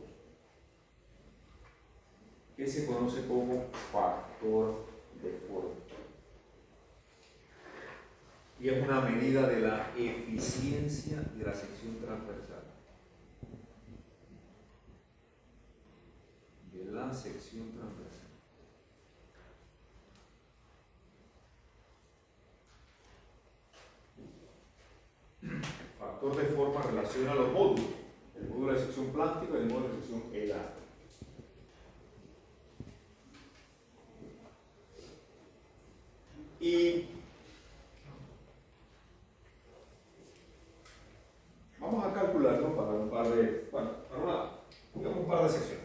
que se conoce como factor de forma. Y es una medida de la eficiencia de la sección transversal. De la sección transversal. Factor de forma relaciona los módulos. El módulo de sección plástica y el módulo de sección elástica. Y vamos a calcularlo para un par de, bueno, digamos un par de secciones,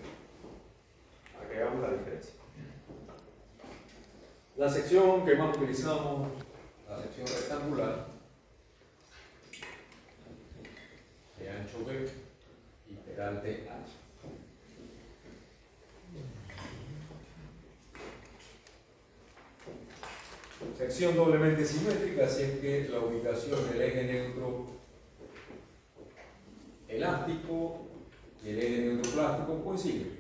para que veamos la diferencia. La sección que más utilizamos, la sección rectangular, de ancho B y peralte H. Sección doblemente simétrica, así es que la ubicación del eje neutro elástico y el eje neutro plástico coinciden.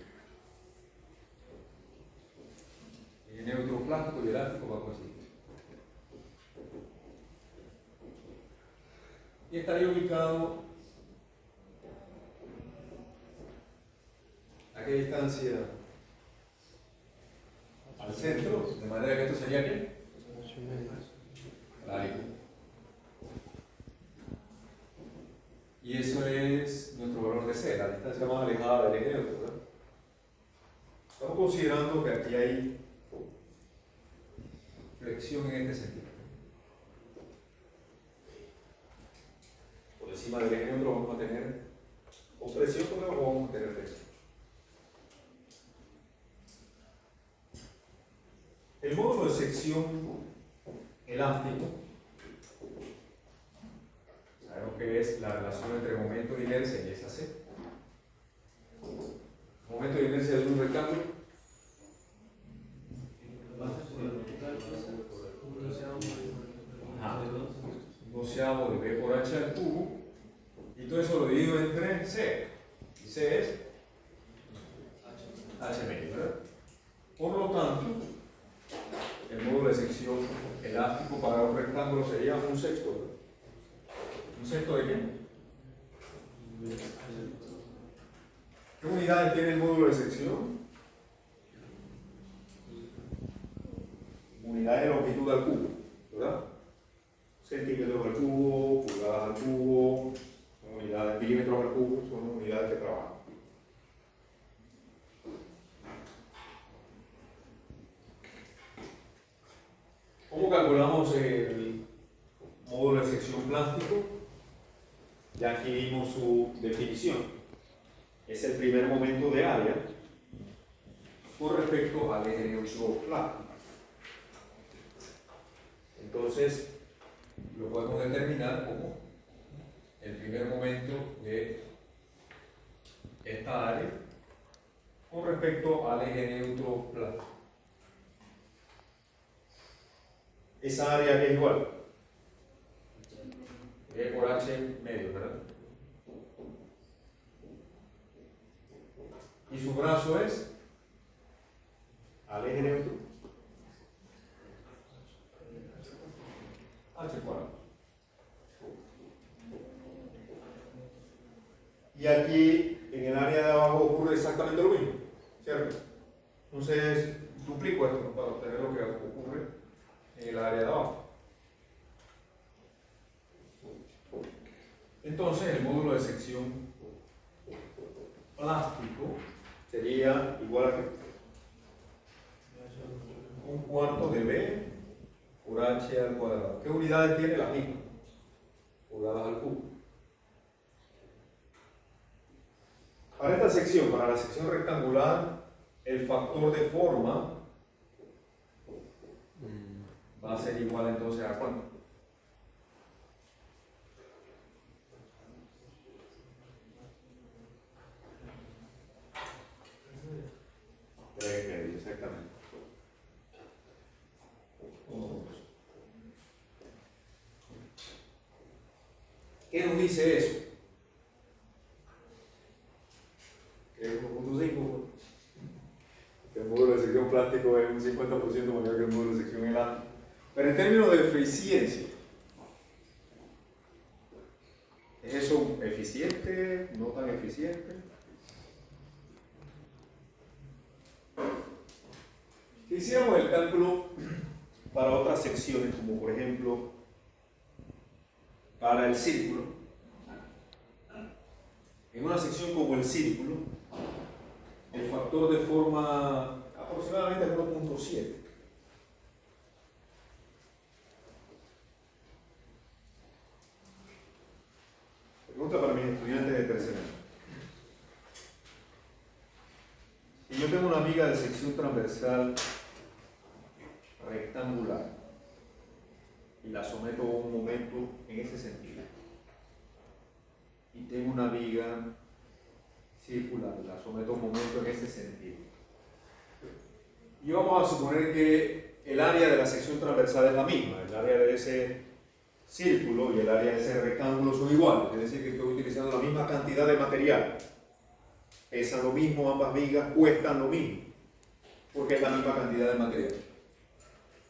El eje neutro plástico y elástico va a coincidir. Y estaría ubicado a qué distancia al centro, de manera que esto sería ¿qué? La I. Y eso es nuestro valor de C, la distancia más alejada del eje neutro, ¿verdad? Estamos considerando que aquí hay flexión en este sentido. Por encima del eje neutro vamos a tener opresión, por debajo vamos a tener presión. El módulo de sección elástico, sabemos que es la relación entre momento de inercia y esa C. Momento de inercia de un rectángulo. Doceavo de B por H al cubo. Y todo eso lo divido entre C. Y C es H medio, ¿verdad? Por lo tanto, el módulo de sección elástico para un rectángulo sería un sexto, ¿verdad? ¿Un sexto de qué? ¿Qué unidades tiene el módulo de sección? Unidades de longitud al cubo, ¿verdad? Centímetros al cubo, pulgadas al cubo, unidades, milímetros al cubo, son unidades que trabajan. ¿Cómo calculamos el módulo de sección plástico? Ya aquí vimos su definición. Es el primer momento de área con respecto al eje neutro plástico. Entonces, lo podemos determinar como el primer momento de esta área con respecto al eje neutro plástico. Esa área que es igual. E por H medio, ¿verdad? Y su brazo es al eje neutro H cuadrado. Y aquí en el área de abajo ocurre exactamente lo mismo, ¿cierto? Entonces duplico esto para obtener lo que ocurre en el área de abajo. Entonces el módulo de sección plástico sería igual a un cuarto de B por H al cuadrado. ¿Qué unidades tiene? La misma, pulgadas al cubo. Para esta sección, para la sección rectangular, el factor de forma va a ser igual entonces a ¿cuánto? dice eso? Que es 1.5. Que el módulo de sección plástico es un 50% mayor que el módulo de sección elástico. Pero en términos de eficiencia, ¿es eso eficiente? ¿No tan eficiente? Si hiciéramos el cálculo para otras secciones, como por ejemplo para el círculo, en una sección como el círculo, el factor de forma aproximadamente es 1.7. Pregunta para mis estudiantes de tercer año. Si yo tengo una viga de sección transversal rectangular y la someto a un momento en ese sentido, y tengo una viga circular, la someto a un momento en ese sentido, y vamos a suponer que el área de la sección transversal es la misma, el área de ese círculo y el área de ese rectángulo son iguales, es decir, que estoy utilizando la misma cantidad de material, pesan lo mismo, ambas vigas cuestan lo mismo, porque es la misma cantidad de material.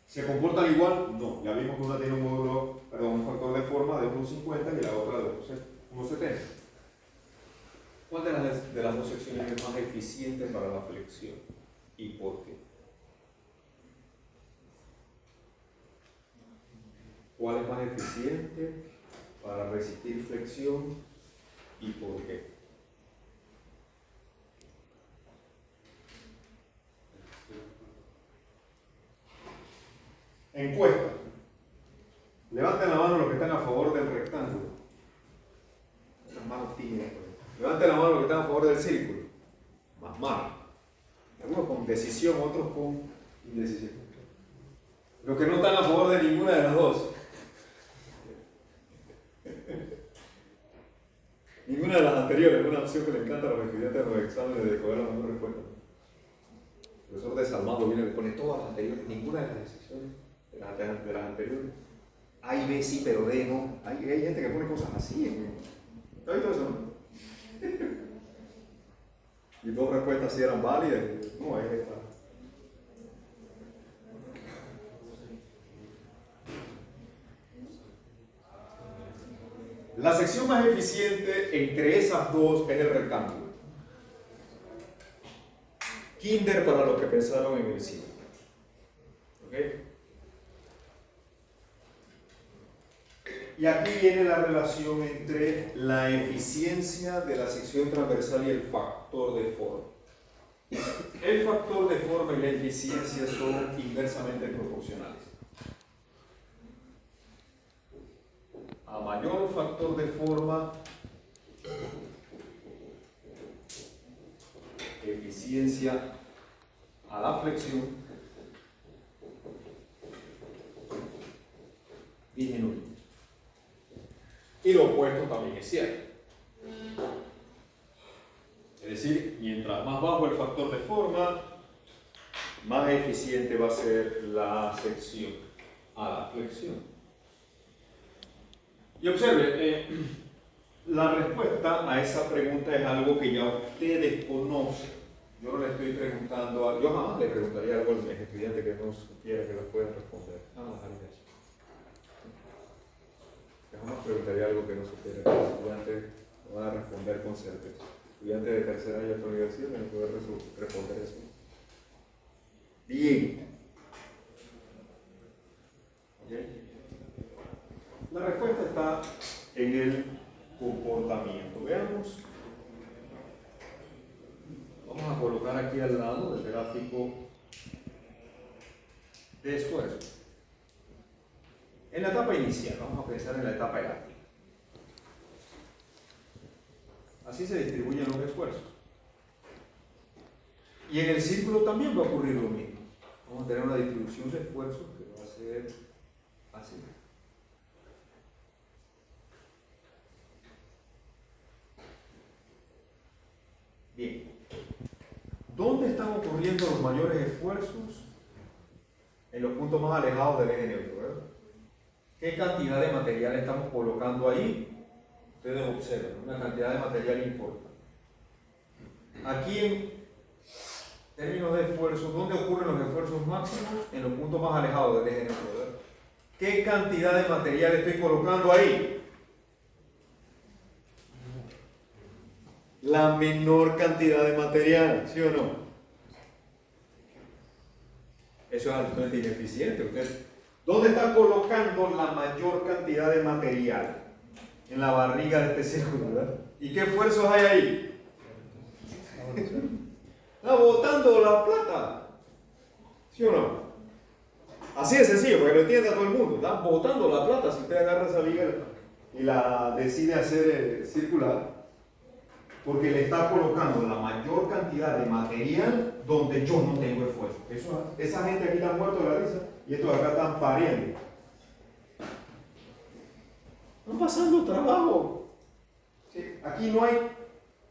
¿Se comportan igual? No, ya vimos que una tiene un factor de forma de 1.50 y la otra de 1.70. ¿Cuál de las dos secciones es más eficiente para la flexión? ¿Y por qué? ¿Cuál es más eficiente para resistir flexión y por qué? Encuesta. Levanten la mano los que están a favor del rectángulo. Esas manos tímidas. Levanten la mano los que están a favor del círculo. Más manos. Algunos con decisión, otros con indecisión. Los que no están a favor de ninguna de las dos. Ninguna de las anteriores, es una opción que le encanta a los estudiantes en los exámenes de escoger la mejor respuesta. El profesor desalmado viene y le pone todas las anteriores, ninguna de las decisiones de las anteriores. A y B sí, pero D no. Hay gente que pone cosas así. ¿Has visto eso? Y dos respuestas sí eran válidas. No, es esta. La sección más eficiente entre esas dos es el rectángulo. Kinder para los que pensaron en el círculo. ¿Ok? Y aquí viene la relación entre la eficiencia de la sección transversal y el factor de forma. El factor de forma y la eficiencia son inversamente proporcionales. A mayor factor de forma, eficiencia a la flexión disminuye. Y lo opuesto también es cierto. Es decir, mientras más bajo el factor de forma, más eficiente va a ser la sección a la flexión. Y observe, la respuesta a esa pregunta es algo que ya ustedes conocen. Yo no le estoy preguntando, yo jamás le preguntaría algo a los estudiantes que no supiera que lo pueden responder. Jamás haría eso. Yo jamás preguntaría algo que no supiera que los estudiantes no van a responder con certeza. Estudiantes de tercer año de esta universidad no pueden responder eso. Bien. ¿Okay? La respuesta está en el comportamiento. Veamos. Vamos a colocar aquí al lado del gráfico de esfuerzo. En la etapa inicial, vamos a pensar en la etapa elástica. Así se distribuyen los esfuerzos. Y en el círculo también va a ocurrir lo mismo. Vamos a tener una distribución de esfuerzos que va a ser así. Bien. ¿Dónde están ocurriendo los mayores esfuerzos? En los puntos más alejados del eje neutro, ¿verdad? ¿Qué cantidad de material estamos colocando ahí? Ustedes observan, una cantidad de material importante. Aquí en términos de esfuerzo, ¿dónde ocurren los esfuerzos máximos? En los puntos más alejados del eje neutro, ¿verdad? ¿Qué cantidad de material estoy colocando ahí? La menor cantidad de material, ¿sí o no? Eso es altamente ineficiente. Usted, ¿dónde está colocando la mayor cantidad de material? En la barriga de este círculo, ¿verdad? ¿Y qué esfuerzos hay ahí? Está botando la plata. ¿Sí o no? Así de sencillo, para que lo entienda todo el mundo. Está botando la plata si usted agarra esa viga y la decide hacer circular, porque le está colocando la mayor cantidad de material donde yo no tengo esfuerzo. Esa gente aquí está muerto de la risa y estos acá están pariendo. Están pasando trabajo. Sí, aquí no hay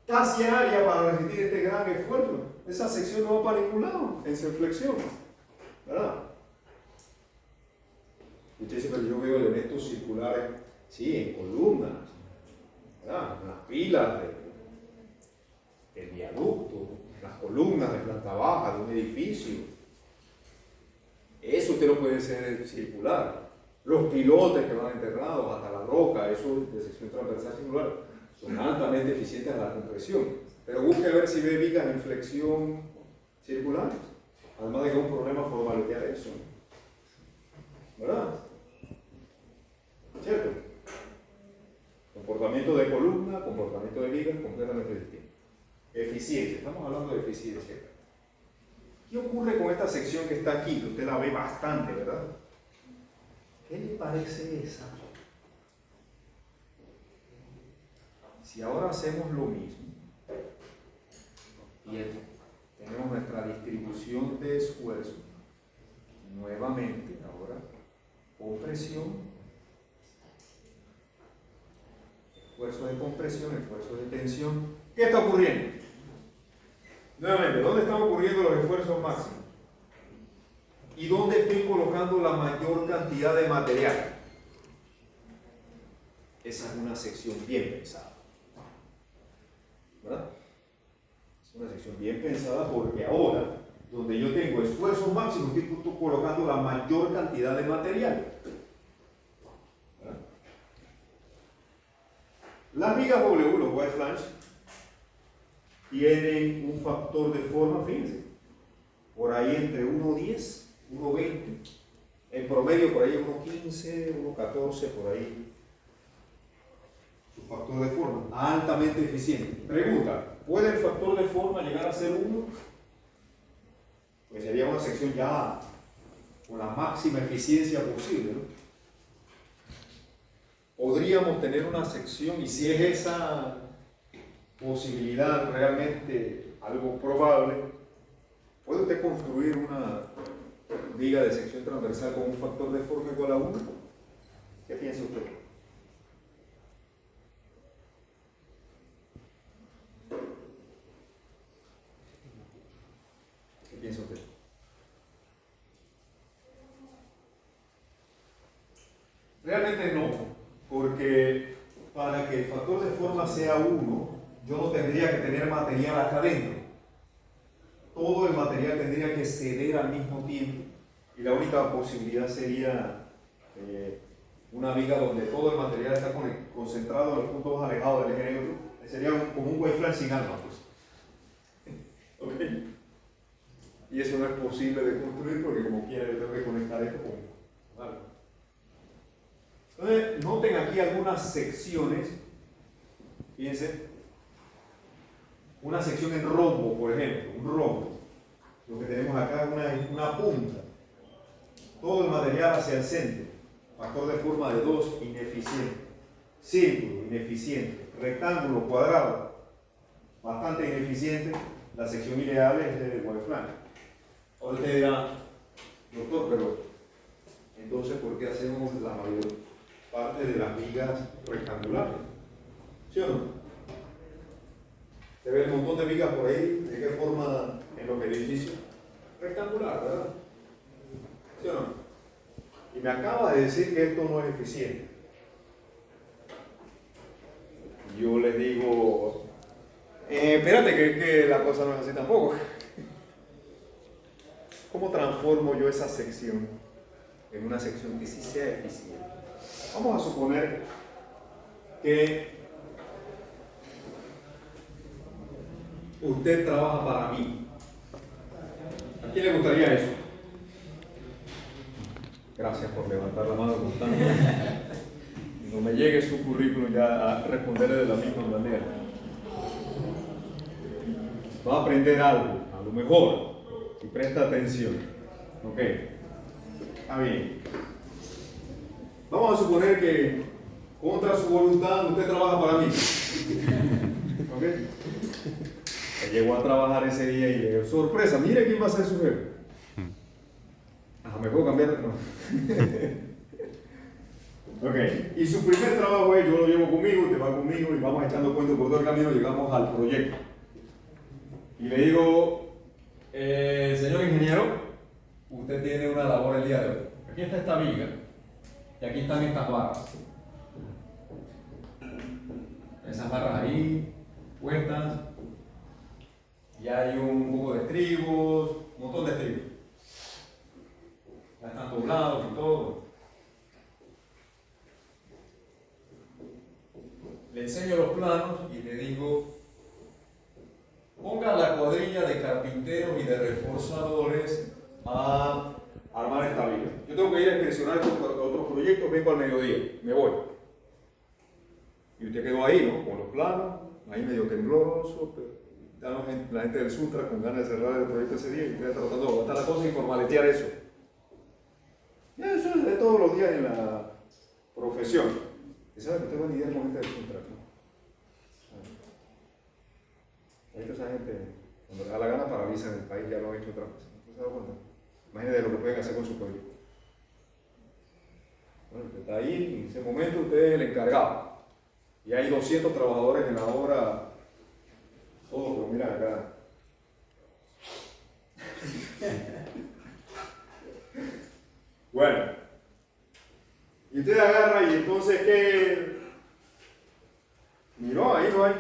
casi área para resistir este gran esfuerzo. Esa sección no va para ningún lado en su flexión, ¿verdad? Usted dice, pero yo veo elementos circulares, sí, en columnas, ¿verdad? En las pilas del viaducto, las columnas de planta baja de un edificio. Eso usted lo puede hacer circular. Los pilotes que van enterrados hasta la roca, eso de sección transversal circular, son altamente eficientes a la compresión. Pero busque ver si ve vigas en flexión circular. Además de que es un problema formaletear eso, ¿verdad? ¿Cierto? Comportamiento de columna, comportamiento de vigas completamente distinto. Eficiencia, estamos hablando de eficiencia. ¿Qué ocurre con esta sección que está aquí? Que usted la ve bastante, ¿verdad? ¿Qué le parece esa? Si ahora hacemos lo mismo y tenemos nuestra distribución de esfuerzo, nuevamente, ahora, compresión, esfuerzo de compresión, esfuerzo de tensión, ¿qué está ocurriendo? Nuevamente, ¿dónde están ocurriendo los esfuerzos máximos? ¿Y dónde estoy colocando la mayor cantidad de material? Esa es una sección bien pensada, ¿verdad? Es una sección bien pensada porque ahora, donde yo tengo esfuerzos máximos, estoy colocando la mayor cantidad de material. ¿Verdad? Las vigas W, los white flange, tienen un factor de forma, fíjense, por ahí entre 1.10, 1.20, en promedio por ahí 1.15, 1.14, por ahí. Su factor de forma, altamente eficiente. Pregunta, ¿puede el factor de forma llegar a ser 1? Pues sería una sección ya con la máxima eficiencia posible, ¿no? Podríamos tener una sección, y si es esa posibilidad realmente algo probable, ¿puede usted construir una viga de sección transversal con un factor de forma igual a 1? ¿Qué piensa usted? ¿Qué piensa usted? Realmente no, porque para que el factor de forma sea 1, yo no tendría que tener material acá adentro. Todo el material tendría que ceder al mismo tiempo y la única posibilidad sería una viga donde todo el material está concentrado en los puntos más alejados del eje neutro. Sería como un white flange sin arma, pues. ¿Okay? Y eso no es posible de construir porque como quiera yo tengo que conectar esto con algo. Entonces, noten aquí algunas secciones. Fíjense. Una sección en rombo, por ejemplo, un rombo. Lo que tenemos acá es una punta. Todo el material hacia el centro. Factor de forma de 2, ineficiente. Círculo, ineficiente. Rectángulo, cuadrado, bastante ineficiente. La sección ideal es de white flange. Ahora usted dirá, doctor, pero entonces, ¿por qué hacemos la mayor parte de las vigas rectangulares? ¿Sí o no? Se ve un montón de vigas por ahí, ¿de qué forma en los edificios? Rectangular, ¿verdad? ¿Sí o no? Y me acaba de decir que esto no es eficiente. espérate, que es que la cosa no es así tampoco. ¿Cómo transformo yo esa sección en una sección que sí sea eficiente? Vamos a suponer que usted trabaja para mí. ¿A quién le gustaría eso? Gracias por levantar la mano constantemente. No me llegue su currículum ya a responderle de la misma manera. Va a aprender algo, a lo mejor, y presta atención. Ok, está bien. Vamos a suponer que contra su voluntad usted trabaja para mí. Ok. Llegó a trabajar ese día y le dio sorpresa. Mire quién va a ser su jefe. ¿Me puedo cambiar? No. Ok, y su primer trabajo es, yo lo llevo conmigo, te va conmigo y vamos echando cuentos por todo el camino, llegamos al proyecto. Y le digo, señor ingeniero, usted tiene una labor el día de hoy. Aquí está esta viga y aquí están estas barras. Esas barras ahí, puestas, y hay un poco de estribos, un montón de estribos. Ya están doblados y todo. Le enseño los planos y le digo, ponga la cuadrilla de carpinteros y de reforzadores a armar esta viga. Yo tengo que ir a inspeccionar otros proyectos, vengo al mediodía, me voy. Y usted quedó ahí, ¿no? Con los planos, ahí medio tembloroso, pero ya la gente del Sutra con ganas de cerrar el proyecto ese día y usted está tratando de aguantar la cosa y formaletear eso. Y eso es de todos los días en la profesión. ¿Y sabe que usted va a lidiar con gente del Sutra? ¿No? Ahorita esa gente, cuando le da la gana, paralizan el país, ya lo han hecho otras veces. ¿No se da cuenta? Imagínate lo que pueden hacer con su proyecto. Bueno, usted está ahí, en ese momento usted es el encargado. Y hay 200 trabajadores en la obra, todos, pero mira acá. Bueno, y usted agarra y entonces, ¿qué? Miró, ahí no hay.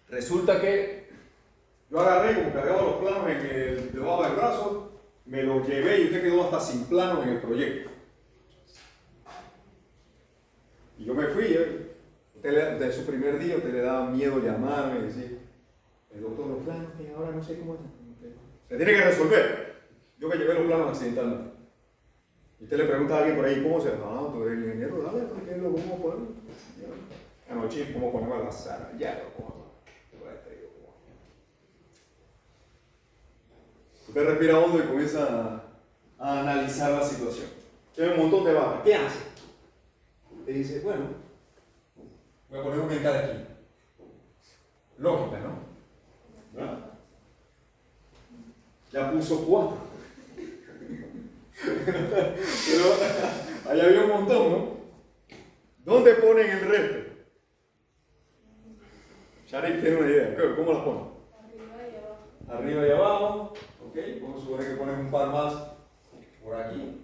Resulta que yo agarré, como cargaba los planos en el debajo del brazo, me los llevé y usted quedó hasta sin planos en el proyecto. Y yo me fui, de su primer día usted le daba miedo llamarme y decir, el doctor, los planos, y ahora no sé cómo es. Se tiene que resolver. Yo me llevé los planos accidentalmente. Y usted le pregunta a alguien por ahí, ¿cómo se llama? Ah, tú eres el ingeniero, dale, porque lo vamos a poner. Anoche, ¿cómo ponemos la sala? Ya lo ponemos. Usted respira hondo y comienza a analizar la situación. Tiene un montón de barras. ¿Qué hace? Usted dice, bueno, voy a poner una en cada esquina. Lógica, ¿no? ¿verdad? Ya puso 4. Pero ahí había un montón, ¿no? ¿Dónde ponen el resto? Sharik tiene una idea. ¿Cómo las ponen? Arriba y abajo. Ok, vamos a suponer que ponen un par más por aquí.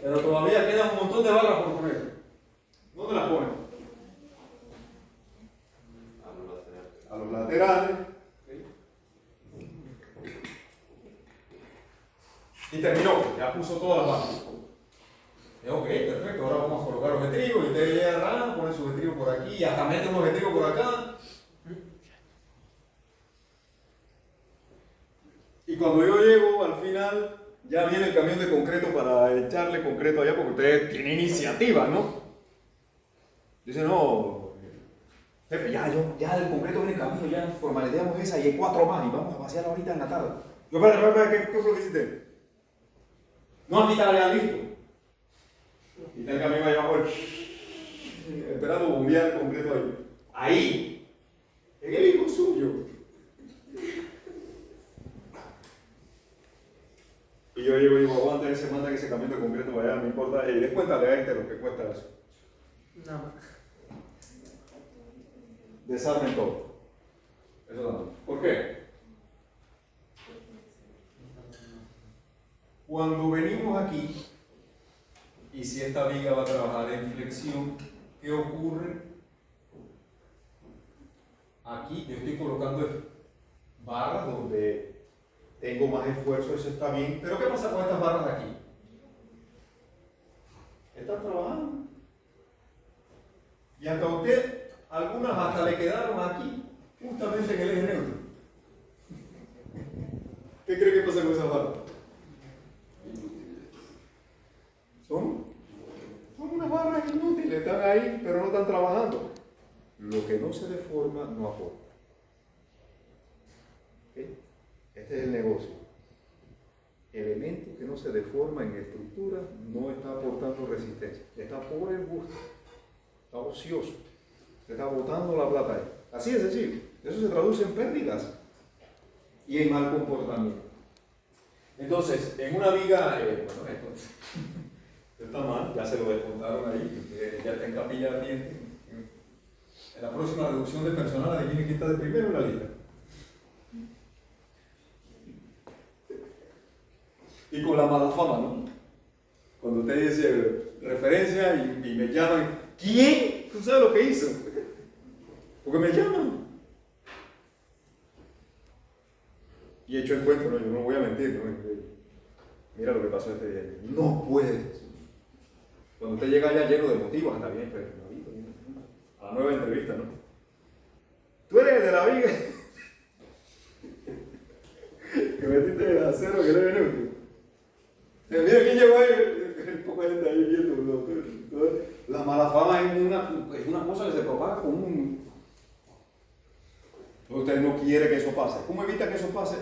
Pero todavía queda un montón de barras por poner. ¿Dónde las ponen? A los laterales. Y terminó, ya puso todas las barras. Ok, perfecto, ahora vamos a colocar los estribos y usted llega, pone sus estribos por aquí y hasta mete unos estribos por acá. Y cuando yo llego al final, ya viene el camión de concreto para echarle concreto allá porque usted tiene iniciativa, ¿no? Dice, no, jefe, ya el concreto viene en camino, ya formalizamos esa y hay 4 más y vamos a vaciarla ahorita en la tarde. Yo, espera, ¿qué fue lo que hiciste? No, aquí está ya listo. Y está el camión allá abajo, esperando bombear el concreto ahí. Ahí, en el hijo suyo. Y yo llego y digo, aguanta, él se manda que ese camión de concreto vaya, no importa. Descuéntale a este lo que cuesta eso. No. Desarmen todo. Eso no. ¿Por qué? Cuando venimos aquí, y si esta viga va a trabajar en flexión, ¿qué ocurre? aquí yo estoy colocando barras donde tengo más esfuerzo, eso está bien. Pero ¿qué pasa con estas barras de aquí? Están trabajando. Y hasta usted, algunas hasta le quedaron aquí, justamente en el eje neutro. ¿Qué cree que pasa con esas barras? Son unas barras inútiles, están ahí, pero no están trabajando. Lo que no se deforma no aporta. ¿Okay? Este es el negocio. Elemento que no se deforma en estructura no está aportando resistencia. Está por el gusto. Está ocioso. Se está botando la plata ahí. Así de sencillo. Eso se traduce en pérdidas y en mal comportamiento. Entonces, en una viga, esto está mal, ya se lo descontaron ahí, ya está en capilla ardiente. En la próxima reducción de personal, adivinen quién está de primero en la lista. Y con la mala fama, ¿no? Cuando usted dice referencia y me llaman, ¿quién? ¿Tú sabes lo que hizo? Porque me llaman. Y hecho el cuento, ¿no? Yo no voy a mentir, ¿no? Mira lo que pasó este día. No puedes. Cuando usted llega allá lleno de motivos, anda bien, pero a la nueva entrevista, ¿no? Tú eres el de la viga que metiste a cero que le viene útil. Mira quién llegó ahí, el poco de gente ahí viendo. La mala fama es una cosa que se propaga con un... Usted no quiere que eso pase. ¿Cómo evita que eso pase?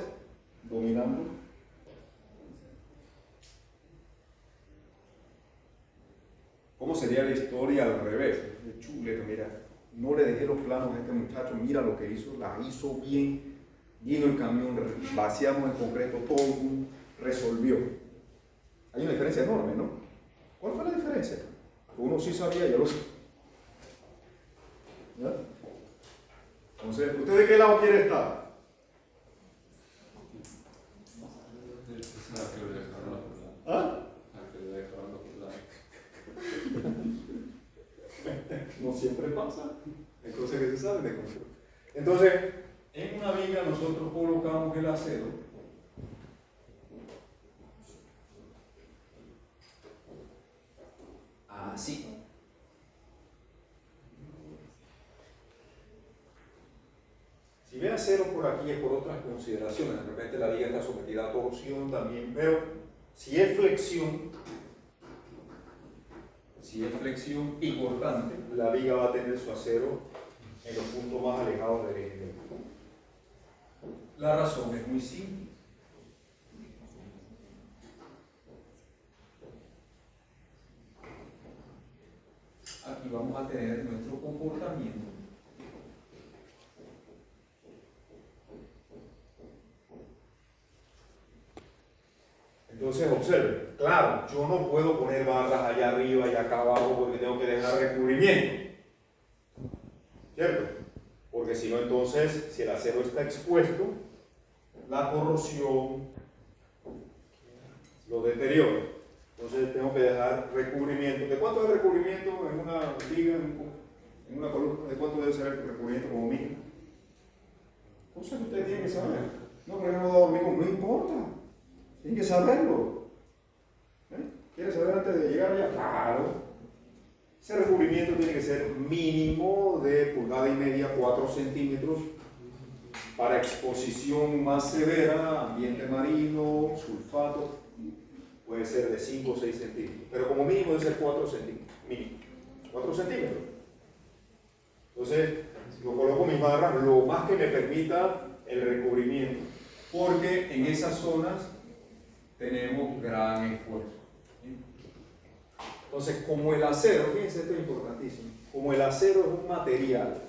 Dominando. ¿Cómo sería la historia al revés? Chuleta, mira, no le dejé los planos a este muchacho, mira lo que hizo, la hizo bien, vino el camión, vaciamos el concreto, todo resolvió. Hay una diferencia enorme, ¿no? ¿Cuál fue la diferencia? Uno sí sabía, ya lo sé. ¿Ya? Entonces, ¿usted de qué lado quiere estar? ¿Ah? No siempre pasa. Hay cosas que se saben de control. Entonces, en una viga nosotros colocamos el acero. Así. Si ve acero por aquí es por otras consideraciones. De repente la viga está sometida a torsión también, pero si es flexión y cortante, la viga va a tener su acero en los puntos más alejados del eje neutro. La razón es muy simple. Aquí vamos a tener nuestro comportamiento. Entonces observen, claro, yo no puedo poner barras allá arriba y acá abajo porque tengo que dejar recubrimiento, ¿cierto? Porque si no, entonces, si el acero está expuesto, la corrosión lo deteriora. Entonces tengo que dejar recubrimiento. ¿De cuánto es el recubrimiento en una viga, en una columna? ¿De cuánto debe ser el recubrimiento como mínimo? Cosas que usted tiene que saber. No, pero yo no doy hormigón, no importa. Tienen que saberlo. ¿Quieres saber antes de llegar allá? Claro. Ese recubrimiento tiene que ser mínimo de pulgada y media, 4 centímetros. Para exposición más severa, ambiente marino, sulfato, puede ser de 5 o 6 centímetros. Pero como mínimo debe ser 4 centímetros. Mínimo. 4 centímetros. Entonces, yo coloco mis barras lo más que me permita el recubrimiento. Porque en esas zonas tenemos gran esfuerzo. Entonces, como el acero, fíjense, esto es importantísimo, como el acero es un material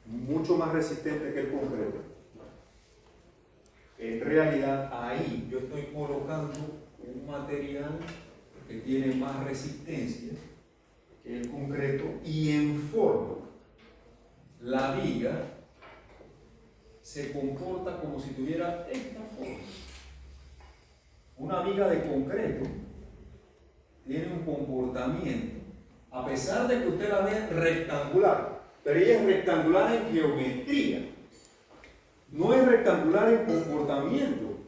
mucho más resistente que el concreto, en realidad ahí yo estoy colocando un material que tiene más resistencia que el concreto y en forma la viga se comporta como si tuviera esta forma. Una viga de concreto tiene un comportamiento, a pesar de que usted la vea rectangular, pero ella es rectangular en geometría. No es rectangular en comportamiento.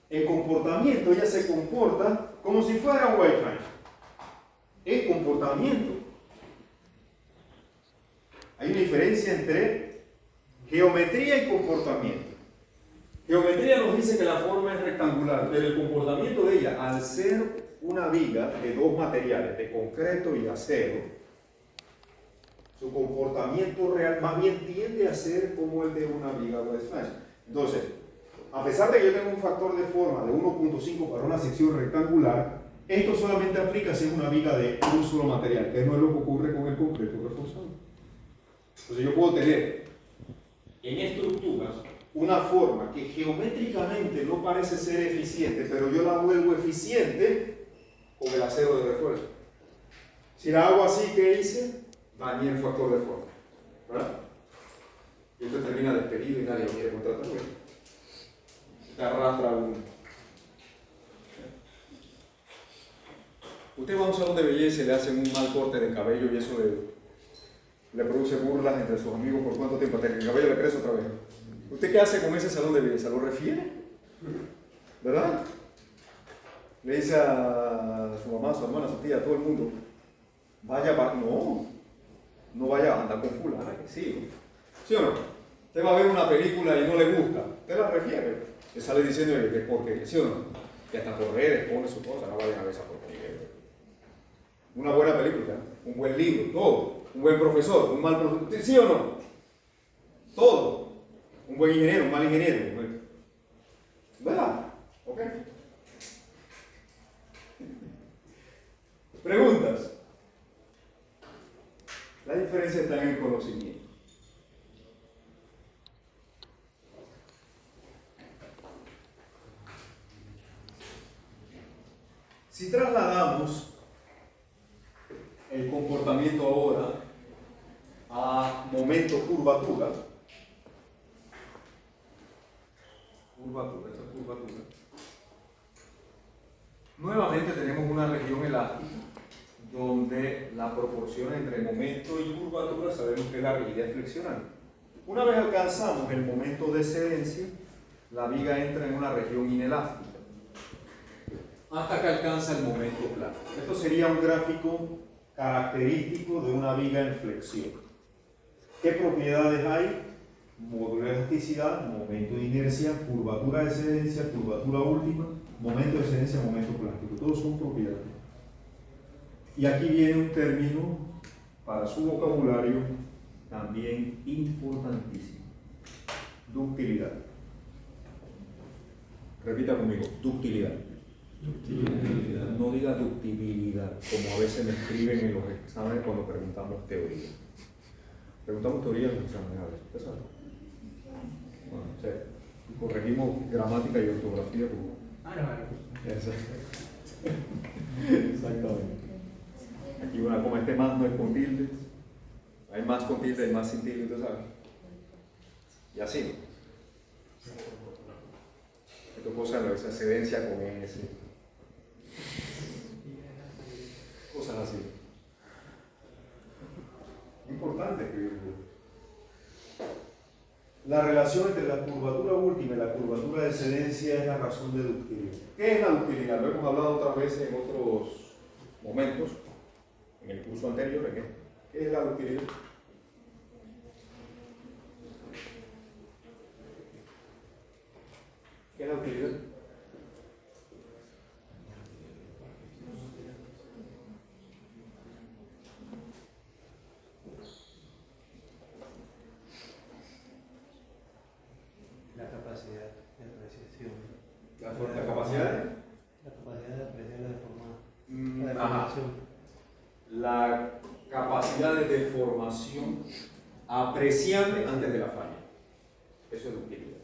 En comportamiento ella se comporta como si fuera un Wi-Fi. En comportamiento. Hay una diferencia entre geometría y comportamiento. Geometría nos dice que la forma es rectangular, pero el comportamiento de ella, al ser una viga de dos materiales, de concreto y acero, su comportamiento real más bien tiende a ser como el de una viga West Flash. Entonces, a pesar de que yo tengo un factor de forma de 1.5 para una sección rectangular, esto solamente aplica si es una viga de un solo material, que no es lo que ocurre con el concreto reforzado. Entonces yo puedo tener en estructuras una forma que geométricamente no parece ser eficiente, pero yo la vuelvo eficiente con el acero de refuerzo. Si la hago así, ¿qué hice? Dañé el factor de forma, ¿verdad? Y esto termina despedido y nadie lo quiere contratar. Te arrastra uno. Usted va a un salón de belleza y le hacen un mal corte de cabello y eso le produce burlas entre sus amigos por cuánto tiempo, hasta que el cabello le crece otra vez. ¿Usted qué hace con ese salón de belleza? ¿Lo refiere? ¿Verdad? Le dice a su mamá, a su hermana, a su tía, a todo el mundo, vaya para... No vaya a andar con fulana, que sí. ¿Sí o no? Usted va a ver una película y no le gusta, usted la refiere. Le sale diciendo que es porque, ¿sí o no? Que hasta por redes pone su cosa, no vayan a ver esa porquería. Una buena película, un buen libro, todo. Un buen profesor, un mal profesor, ¿sí o no? Todo. Un buen ingeniero, un mal ingeniero. ¿Verdad? ¿Ok? Preguntas. La diferencia está en el conocimiento. Si trasladamos el comportamiento ahora a momento curvatura, esta es curvatura, nuevamente tenemos una región elástica donde la proporción entre momento y curvatura sabemos que es la rigidez flexional. Una vez alcanzamos el momento de excedencia, la viga entra en una región inelástica hasta que alcanza el momento plano. Esto sería un gráfico característico de una viga en flexión. ¿Qué propiedades hay? Módulo de elasticidad, momento de inercia, curvatura de excedencia, curvatura última, momento de excedencia, momento plástico. Todos son propiedades. Y aquí viene un término para su vocabulario también importantísimo. Ductilidad. Repita conmigo, ductilidad. No diga ductibilidad, como a veces me escriben en los exámenes cuando preguntamos teoría. Preguntamos teoría en los exámenes a veces, ¿usted sabe? Bueno, o sea, corregimos gramática y ortografía. Exactamente. Aquí una coma este más no es con tilde. Hay más con tilde, hay más sin tilde, ¿usted sabe? Y así. Esto cosa de esa excedencia con S. Cosas así. Importante escribirlo. La relación entre la curvatura última y la curvatura de excedencia es la razón de ductilidad. ¿Qué es la ductilidad? Lo hemos hablado otras veces en otros momentos, en el curso anterior. ¿Qué es la ductilidad? ¿Qué es la ductilidad? La capacidad de apreciación. La capacidad de... La capacidad de apreciar la deformación. La capacidad de deformación apreciable antes de la falla. Eso es ductilidad.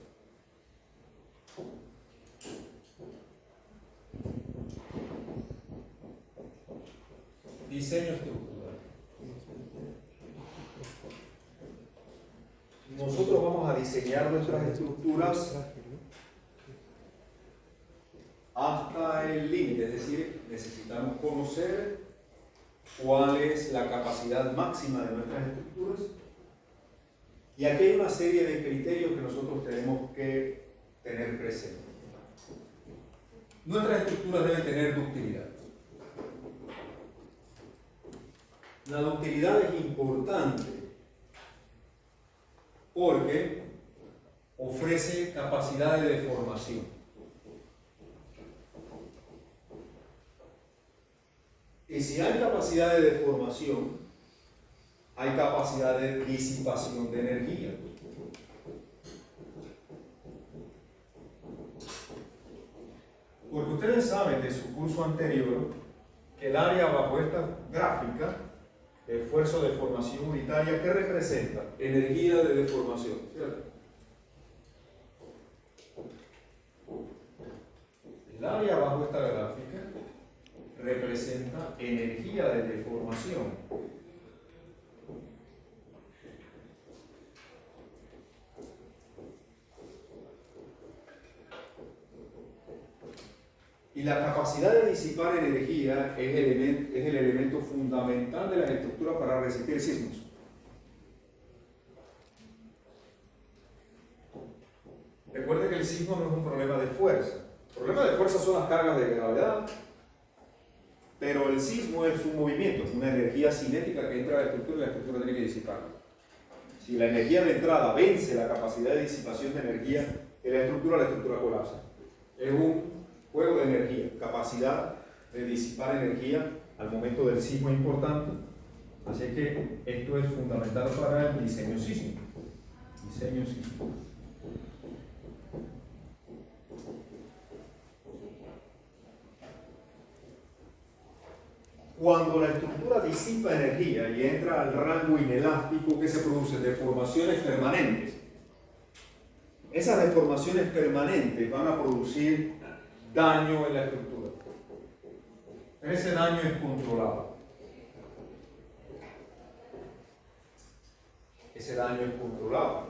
Diseño estructural. Nosotros vamos a diseñar nuestras estructuras hasta el límite, es decir, necesitamos conocer cuál es la capacidad máxima de nuestras estructuras Y aquí hay una serie de criterios que nosotros tenemos que tener presentes. Nuestras estructuras deben tener ductilidad. La ductilidad es importante porque ofrece capacidad de deformación. Y si hay capacidad de deformación, hay capacidad de disipación de energía. Porque ustedes saben de su curso anterior que el área bajo esta gráfica, esfuerzo de deformación unitaria, ¿qué representa? Energía de deformación, ¿cierto? El área bajo esta gráfica representa energía de deformación. Y la capacidad de disipar energía es el elemento fundamental de las estructuras para resistir sismos. Recuerde que el sismo no es un problema de fuerza. El problema de fuerza son las cargas de gravedad, pero el sismo es un movimiento, es una energía cinética que entra a la estructura y la estructura tiene que disiparla. Si la energía de entrada vence la capacidad de disipación de energía en la estructura colapsa. Es un juego de energía, capacidad de disipar energía al momento del sismo es importante, así que esto es fundamental para el diseño sísmico. Diseño sísmico. Cuando la estructura disipa energía y entra al rango inelástico, ¿qué se produce? Deformaciones permanentes. Esas deformaciones permanentes van a producir daño en la estructura. Ese daño es controlado. Ese daño es controlado.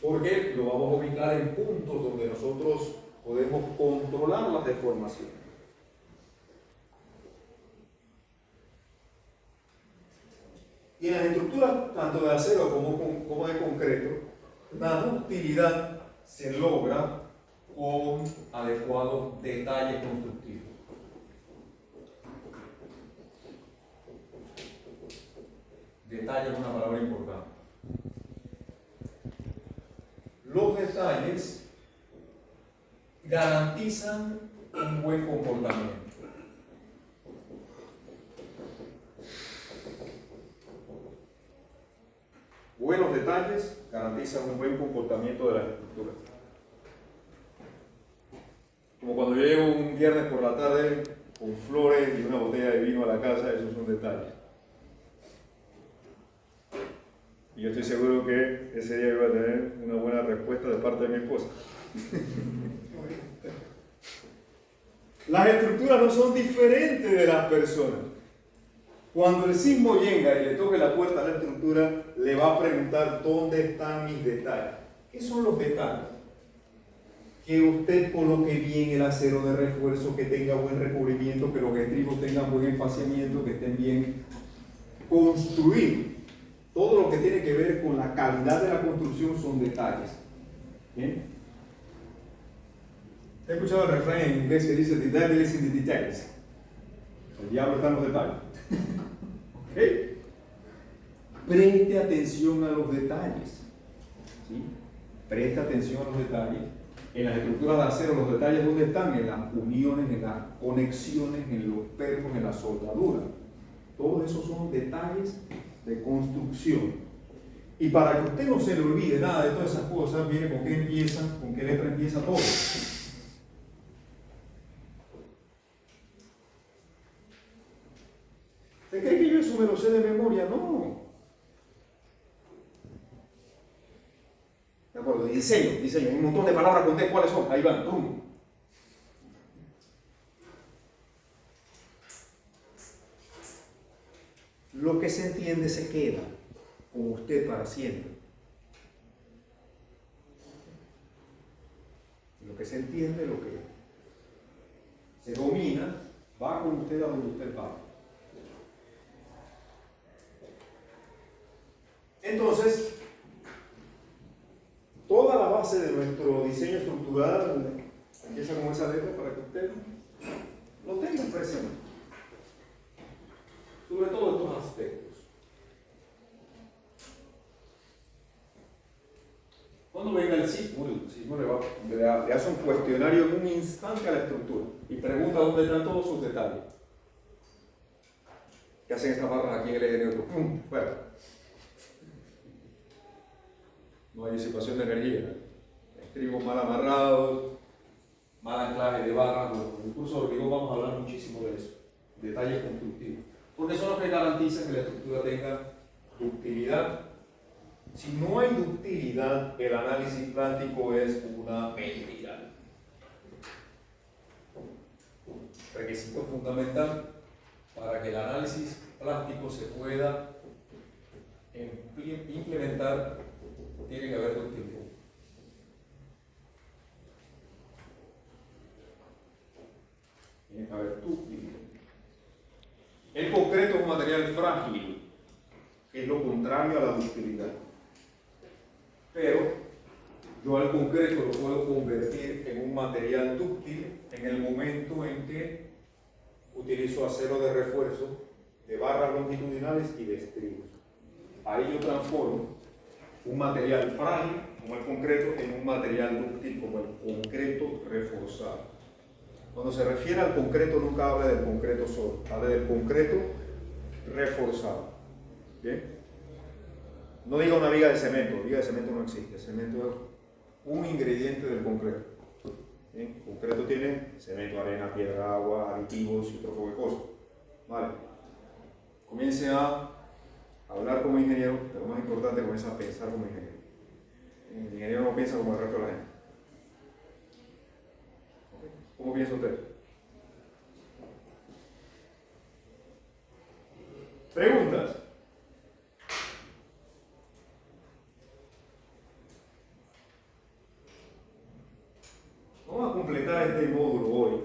Porque lo vamos a ubicar en puntos donde nosotros podemos controlar las deformaciones. Y en las estructuras, tanto de acero como de concreto, la ductilidad se logra con adecuados detalles constructivos. Detalle es una palabra importante. Los detalles garantizan un buen comportamiento. Buenos detalles garantizan un buen comportamiento de las estructuras. Como cuando yo llego un viernes por la tarde con flores y una botella de vino a la casa, esos son detalles. Y yo estoy seguro que ese día iba a tener una buena respuesta de parte de mi esposa. Las estructuras no son diferentes de las personas. Cuando el sismo llega y le toque la puerta a la estructura, le va a preguntar dónde están mis detalles. ¿Qué son los detalles? Que usted coloque bien el acero de refuerzo, que tenga buen recubrimiento, que los estribos tengan buen espaciamiento, que estén bien construidos. Todo lo que tiene que ver con la calidad de la construcción son detalles. ¿Bien? ¿He escuchado el refrán en inglés que dice "The devil is in the details"? El diablo está en los detalles. ¿Okay? Preste atención a los detalles. ¿Sí? Preste atención a los detalles. En las estructuras de acero, los detalles ¿dónde están? En las uniones, en las conexiones, en los pernos, en la soldadura. Todos esos son detalles de construcción. Y para que usted no se le olvide nada de todas esas cosas, mire con qué empieza, con qué letra empieza todo. ¿Usted cree que yo eso me lo sé de memoria? No. De acuerdo, diseño, un montón de palabras con D, ¿cuáles son? Ahí van, ¡pum! Lo que se entiende se queda con usted para siempre. Lo que se entiende, lo que se domina, va con usted a donde usted va. Entonces, toda la base de nuestro diseño estructural empieza con esa letra para que usted lo tenga presente. Sobre todo estos aspectos. Cuando venga el sismo le hace un cuestionario en un instante a la estructura y pregunta dónde están todos sus detalles. ¿Qué hacen estas barras aquí en el eje neutro? ¡Pum! Fuera. No hay disipación de energía. Estribos mal amarrados, mal anclaje de barras. En el curso de hormigón vamos a hablar muchísimo de eso. Detalles constructivos. Porque son los que garantizan que la estructura tenga ductilidad. Si no hay ductilidad, el análisis plástico es una mentira. Requisito fundamental para que el análisis plástico se pueda implementar, tiene que haber ductilidad. Tiene que haber ductilidad. El concreto es un material frágil, que es lo contrario a la ductilidad. Pero yo al concreto lo puedo convertir en un material dúctil en el momento en que utilizo acero de refuerzo, de barras longitudinales y de estribos. Ahí yo transformo un material frágil, como el concreto, en un material dúctil, como el concreto reforzado. Cuando se refiere al concreto, nunca habla del concreto solo, habla del concreto reforzado. ¿Bien? No diga una viga de cemento no existe, el cemento es un ingrediente del concreto. ¿Bien? El concreto tiene cemento, arena, piedra, agua, aditivos y otro poco de cosas. Vale. Comience a hablar como ingeniero, pero lo más importante, comience a pensar como ingeniero. El ingeniero no piensa como el resto de la gente. ¿Cómo piensa usted? Preguntas. Vamos a completar este módulo hoy,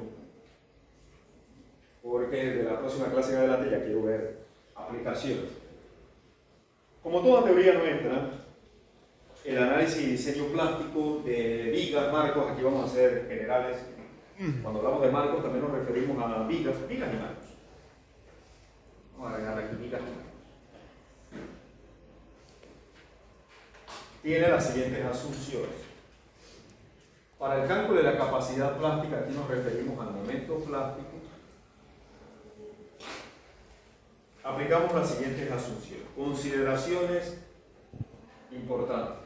porque de la próxima clase en adelante ya quiero ver aplicaciones. Como toda teoría nuestra, el análisis y diseño plástico de vigas, marcos, aquí vamos a hacer generales. Cuando hablamos de marcos también nos referimos a vigas y marcos. Vamos a agregar aquí vigas y marcos. Tiene las siguientes asunciones. Para el cálculo de la capacidad plástica, aquí nos referimos al momento plástico. Aplicamos las siguientes asunciones. Consideraciones importantes.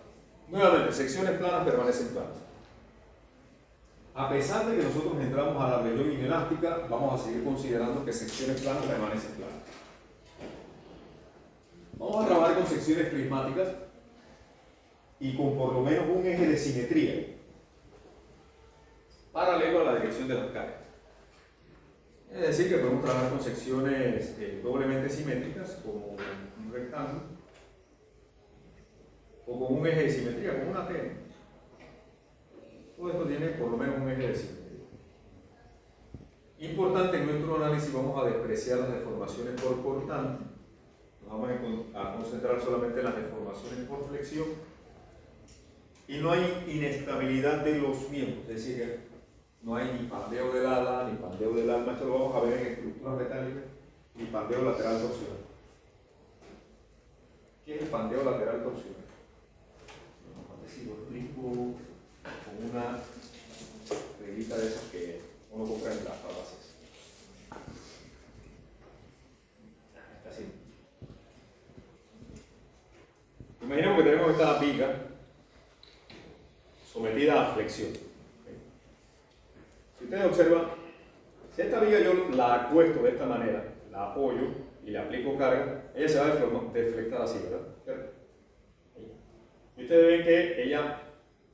Nuevamente, secciones planas permanecen planas. A pesar de que nosotros entramos a la región inelástica, vamos a seguir considerando que secciones planas permanecen planas. Vamos a trabajar con secciones prismáticas y con por lo menos un eje de simetría paralelo a la dirección de las cargas. Es decir, que podemos trabajar con secciones doblemente simétricas, como un rectángulo, o con un eje de simetría, como una T. Todo esto tiene por lo menos un eje de simetría. Importante en nuestro análisis, vamos a despreciar las deformaciones por cortante. Nos vamos a concentrar solamente en las deformaciones por flexión. Y no hay inestabilidad de los miembros, es decir, que no hay ni pandeo del ala, ni pandeo del alma. Esto lo vamos a ver en estructuras metálicas, ni pandeo lateral torsional. ¿Qué es el pandeo lateral torsional? Vamos a decir, lo explico con una reglita de esas que uno compra en las farmacias. Así. Imaginemos que tenemos esta viga sometida a flexión. Si ustedes observan, si esta viga yo la acuesto de esta manera, la apoyo y le aplico carga, ella se va a deflectar así, ¿verdad? Y ustedes ven que ella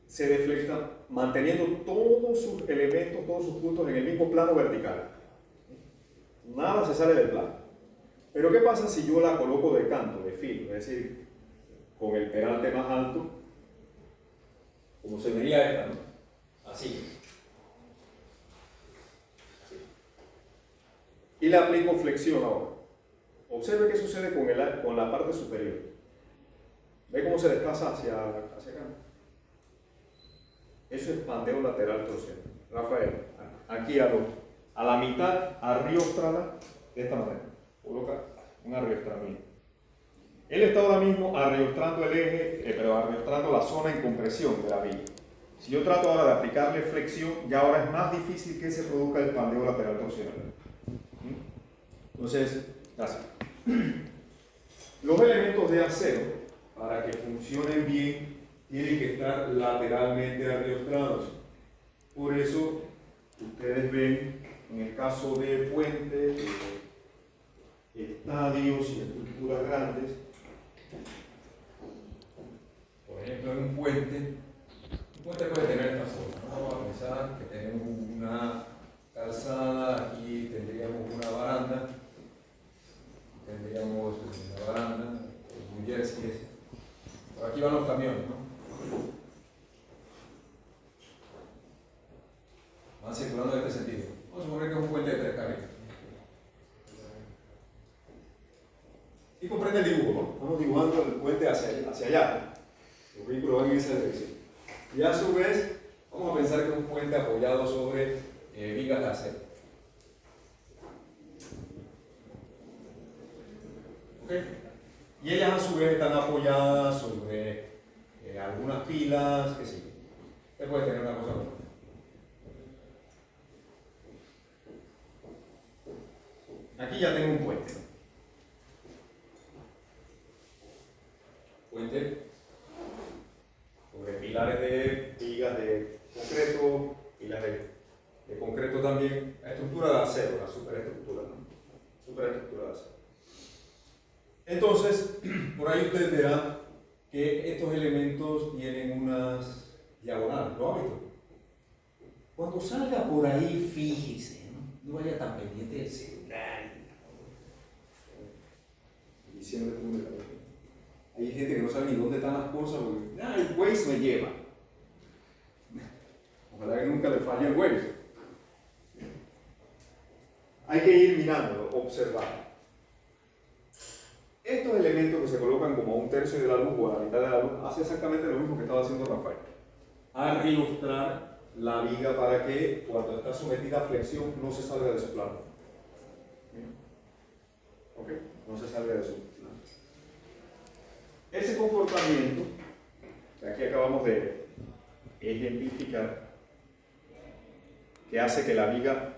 se deflecta manteniendo todos sus elementos, todos sus puntos en el mismo plano vertical. Nada se sale del plano. Pero ¿qué pasa si yo la coloco de canto, de filo? Es decir, con el peralte más alto, como se vería esta, ¿no? Así. Y le aplico flexión ahora. Observe qué sucede con la parte superior. ¿Ve cómo se desplaza hacia acá? Eso es pandeo lateral torsional. Rafael, aquí a la mitad, arriostrala de esta manera. Coloca un arriostramiento. Él está ahora mismo arriostrando el eje, pero arriostrando la zona en compresión de la viga. Si yo trato ahora de aplicarle flexión, ya ahora es más difícil que se produzca el pandeo lateral torsional. Entonces, así. Los elementos de acero, para que funcionen bien, tienen que estar lateralmente arriostrados. Por eso, ustedes ven, en el caso de puentes, de estadios y estructuras grandes, por ejemplo, en un puente puede tener esta forma, ¿no? Vamos a pensar que tenemos una calzada, aquí tendríamos una baranda, un jersey ese. Por aquí van los camiones, ¿no? Van circulando en este sentido. Vamos a suponer que es un puente de 3 carriles. Y comprende el dibujo, ¿no? Estamos dibujando el puente hacia allá. Los vehículos van en esa dirección. Y a su vez, vamos a pensar que es un puente apoyado sobre vigas de acero. ¿Ok? Y ellas a su vez están apoyadas sobre algunas pilas, que sí. Usted puede tener una cosa buena. Aquí ya tengo un puente. Puente sobre pilares de vigas de concreto, pilas de concreto también, la estructura de acero, la superestructura, ¿no? Superestructura de acero. Entonces, por ahí ustedes verán que estos elementos tienen unas diagonales, ¿lo han visto? Cuando salga por ahí, fíjese, no vaya tan pendiente del celular. Diciendo que hay gente que no sabe ni dónde están las cosas porque el Waze me lleva. Ojalá que nunca le falle el Waze. Hay que ir mirando, observar. Estos elementos que se colocan como a 1/3 de la luz o a la mitad de la luz hace exactamente lo mismo que estaba haciendo Rafael. Arriostrar la viga para que cuando está sometida a flexión no se salga de su plano. ¿Ok? No se salga de su plano. Ese comportamiento que aquí acabamos de ejemplificar, que hace que la viga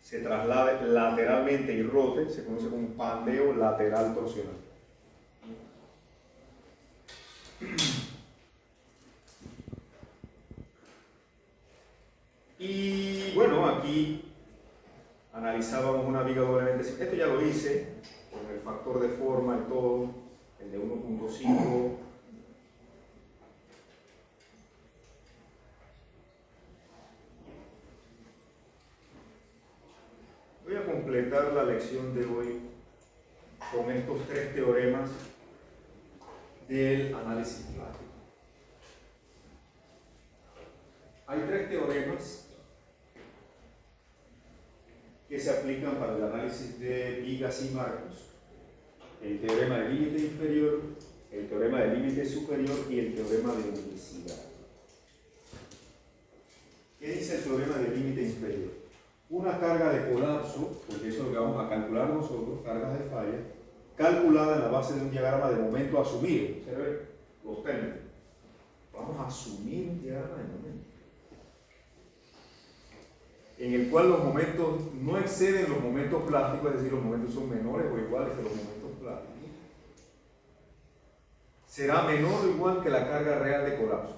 se traslade lateralmente y rote, se conoce como un pandeo lateral torsional. Y bueno, aquí analizábamos una viga doblemente. Esto ya lo hice con el factor de forma y todo, el de 1.5. Voy a completar la lección de hoy con estos 3 teoremas del análisis plástico. Hay 3 teoremas que se aplican para el análisis de vigas y marcos: el teorema del límite inferior, el teorema del límite superior y el teorema de unicidad. ¿Qué dice el teorema del límite inferior? Una carga de colapso, porque eso es lo que vamos a calcular nosotros, cargas de falla, calculada en la base de un diagrama de momento asumido. ¿Se ve? Los términos. Vamos a asumir un diagrama de momento, en el cual los momentos no exceden los momentos plásticos, es decir, los momentos son menores o iguales que los momentos plásticos. Será menor o igual que la carga real de colapso.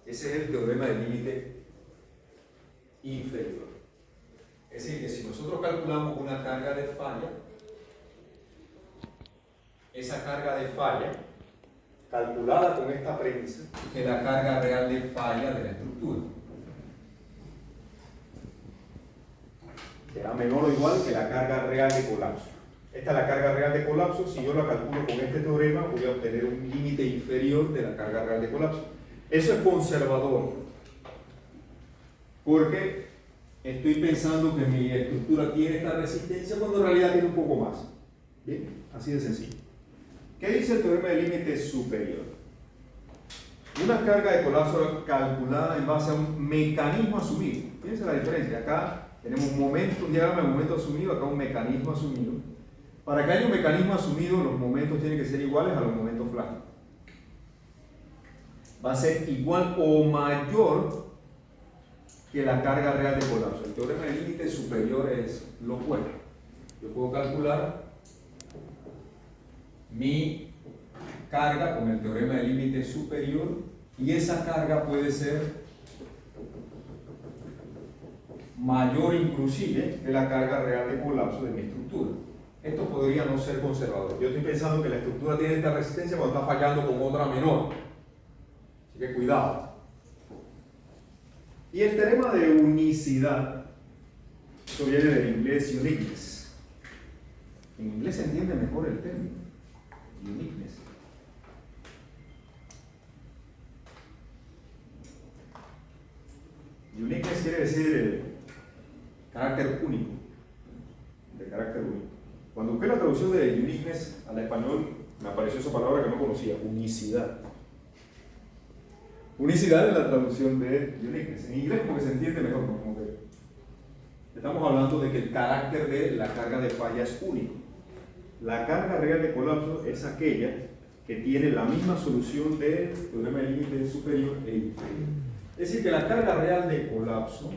Ese es el teorema del límite inferior. Es decir, que si nosotros calculamos una carga de falla, esa carga de falla, calculada con esta premisa, es la carga real de falla de la estructura. Será menor o igual que la carga real de colapso. Esta es la carga real de colapso. Si yo la calculo con este teorema, voy a obtener un límite inferior de la carga real de colapso. Eso es conservador, porque estoy pensando que mi estructura tiene esta resistencia cuando en realidad tiene un poco más. Bien, así de sencillo. ¿Qué dice el teorema del límite superior? Una carga de colapso calculada en base a un mecanismo asumido. Fíjense la diferencia. Acá tenemos un momento, un diagrama de momento asumido, acá un mecanismo asumido. Para que haya un mecanismo asumido, los momentos tienen que ser iguales a los momentos plásticos. Va a ser igual o mayor que la carga real de colapso. El teorema del límite superior es lo opuesto. Yo puedo calcular mi carga con el teorema del límite superior y esa carga puede ser mayor inclusive que la carga real de colapso de mi estructura. Esto podría no ser conservador. Yo estoy pensando que la estructura tiene esta resistencia cuando está fallando con otra menor. Así que cuidado. Y el teorema de unicidad, esto viene del inglés uniqueness. En inglés se entiende mejor el término, uniqueness. Uniqueness quiere decir carácter único, de carácter único. Cuando busqué la traducción de uniqueness al español, me apareció esa palabra que no conocía, unicidad. Unicidad es la traducción de uniqueness. En inglés como que se entiende mejor, ¿no? Como que estamos hablando de que el carácter de la carga de falla es único. La carga real de colapso es aquella que tiene la misma solución del teorema del límite superior e inferior. Es decir, que la carga real de colapso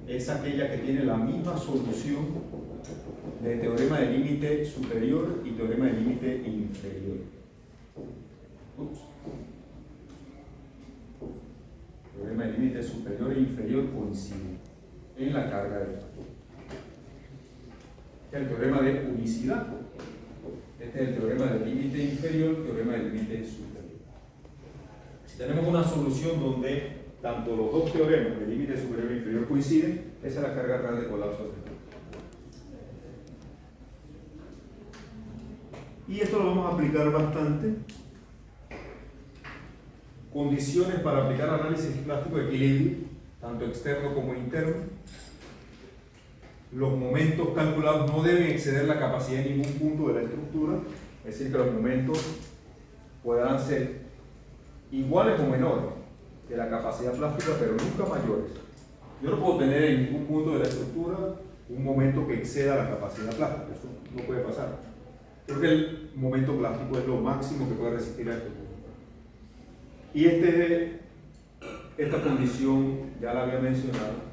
es aquella que tiene la misma solución del teorema del límite superior y teorema del límite inferior. Ups. Teorema del límite superior e inferior coinciden en la carga de falla. El teorema de unicidad. Este es el teorema del límite inferior, teorema del límite superior. Si tenemos una solución donde tanto los dos teoremas del límite superior e inferior coinciden, esa es la carga real de colapso. Y esto lo vamos a aplicar bastante. Condiciones para aplicar análisis plástico de equilibrio, tanto externo como interno. Los momentos calculados no deben exceder la capacidad en ningún punto de la estructura, es decir, que los momentos podrán ser iguales o menores que la capacidad plástica, pero nunca mayores. Yo no puedo tener en ningún punto de la estructura un momento que exceda la capacidad plástica, eso no puede pasar. Porque el momento plástico es lo máximo que puede resistir a esto. Y esta condición ya la había mencionado.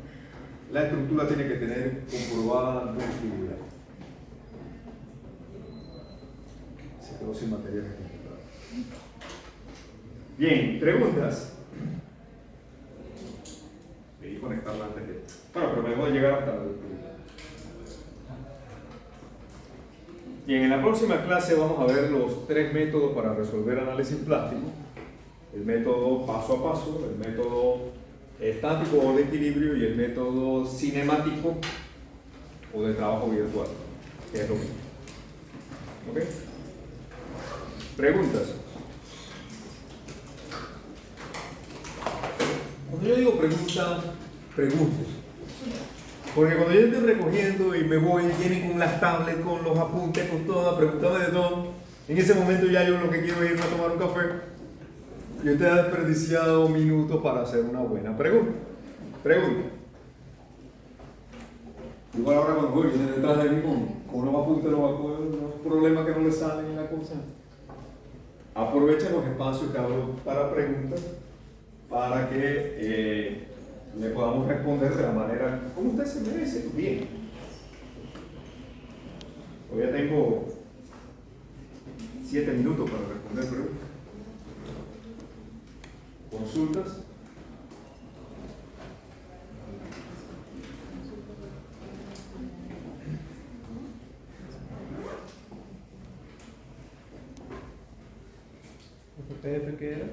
La estructura tiene que tener comprobada ductilidad. Se quedó sin material. Bien, preguntas. Debí conectarla antes que. Bueno, pero me debo de llegar hasta la ductilidad. Bien, en la próxima clase vamos a ver los 3 métodos para resolver análisis plástico. El método paso a paso, el método estático o de equilibrio y el método cinemático o de trabajo virtual, que es lo mismo. ¿Ok? ¿Preguntas? Cuando yo digo pregunta, pregunte. Porque cuando yo estoy recogiendo y me voy, vienen con las tablets, con los apuntes, con todo, preguntando de todo, en ese momento ya yo lo que quiero es irme a tomar un café. Y usted ha desperdiciado minutos para hacer una buena pregunta. Pregunta. Igual ahora cuando voy, viene detrás de mí con unos apuntes, unos problemas que no le salen en la cosa. Aprovechen los espacios que hablo para preguntas para que le podamos responder de la manera como usted se merece. Bien. Todavía tengo 7 minutos para responder preguntas. ¿Consultas? ¿PF qué era?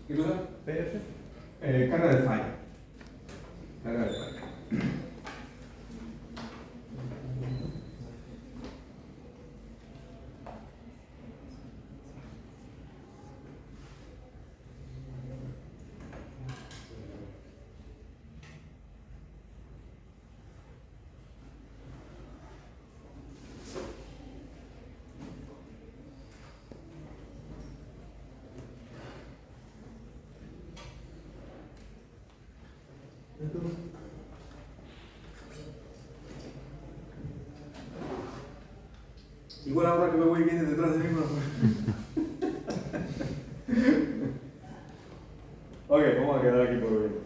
¿Qué cosa? ¿PF? Carga de falla. Carga de falla. Igual ahora que me voy viene detrás de mí. Ok, vamos a quedar aquí por hoy.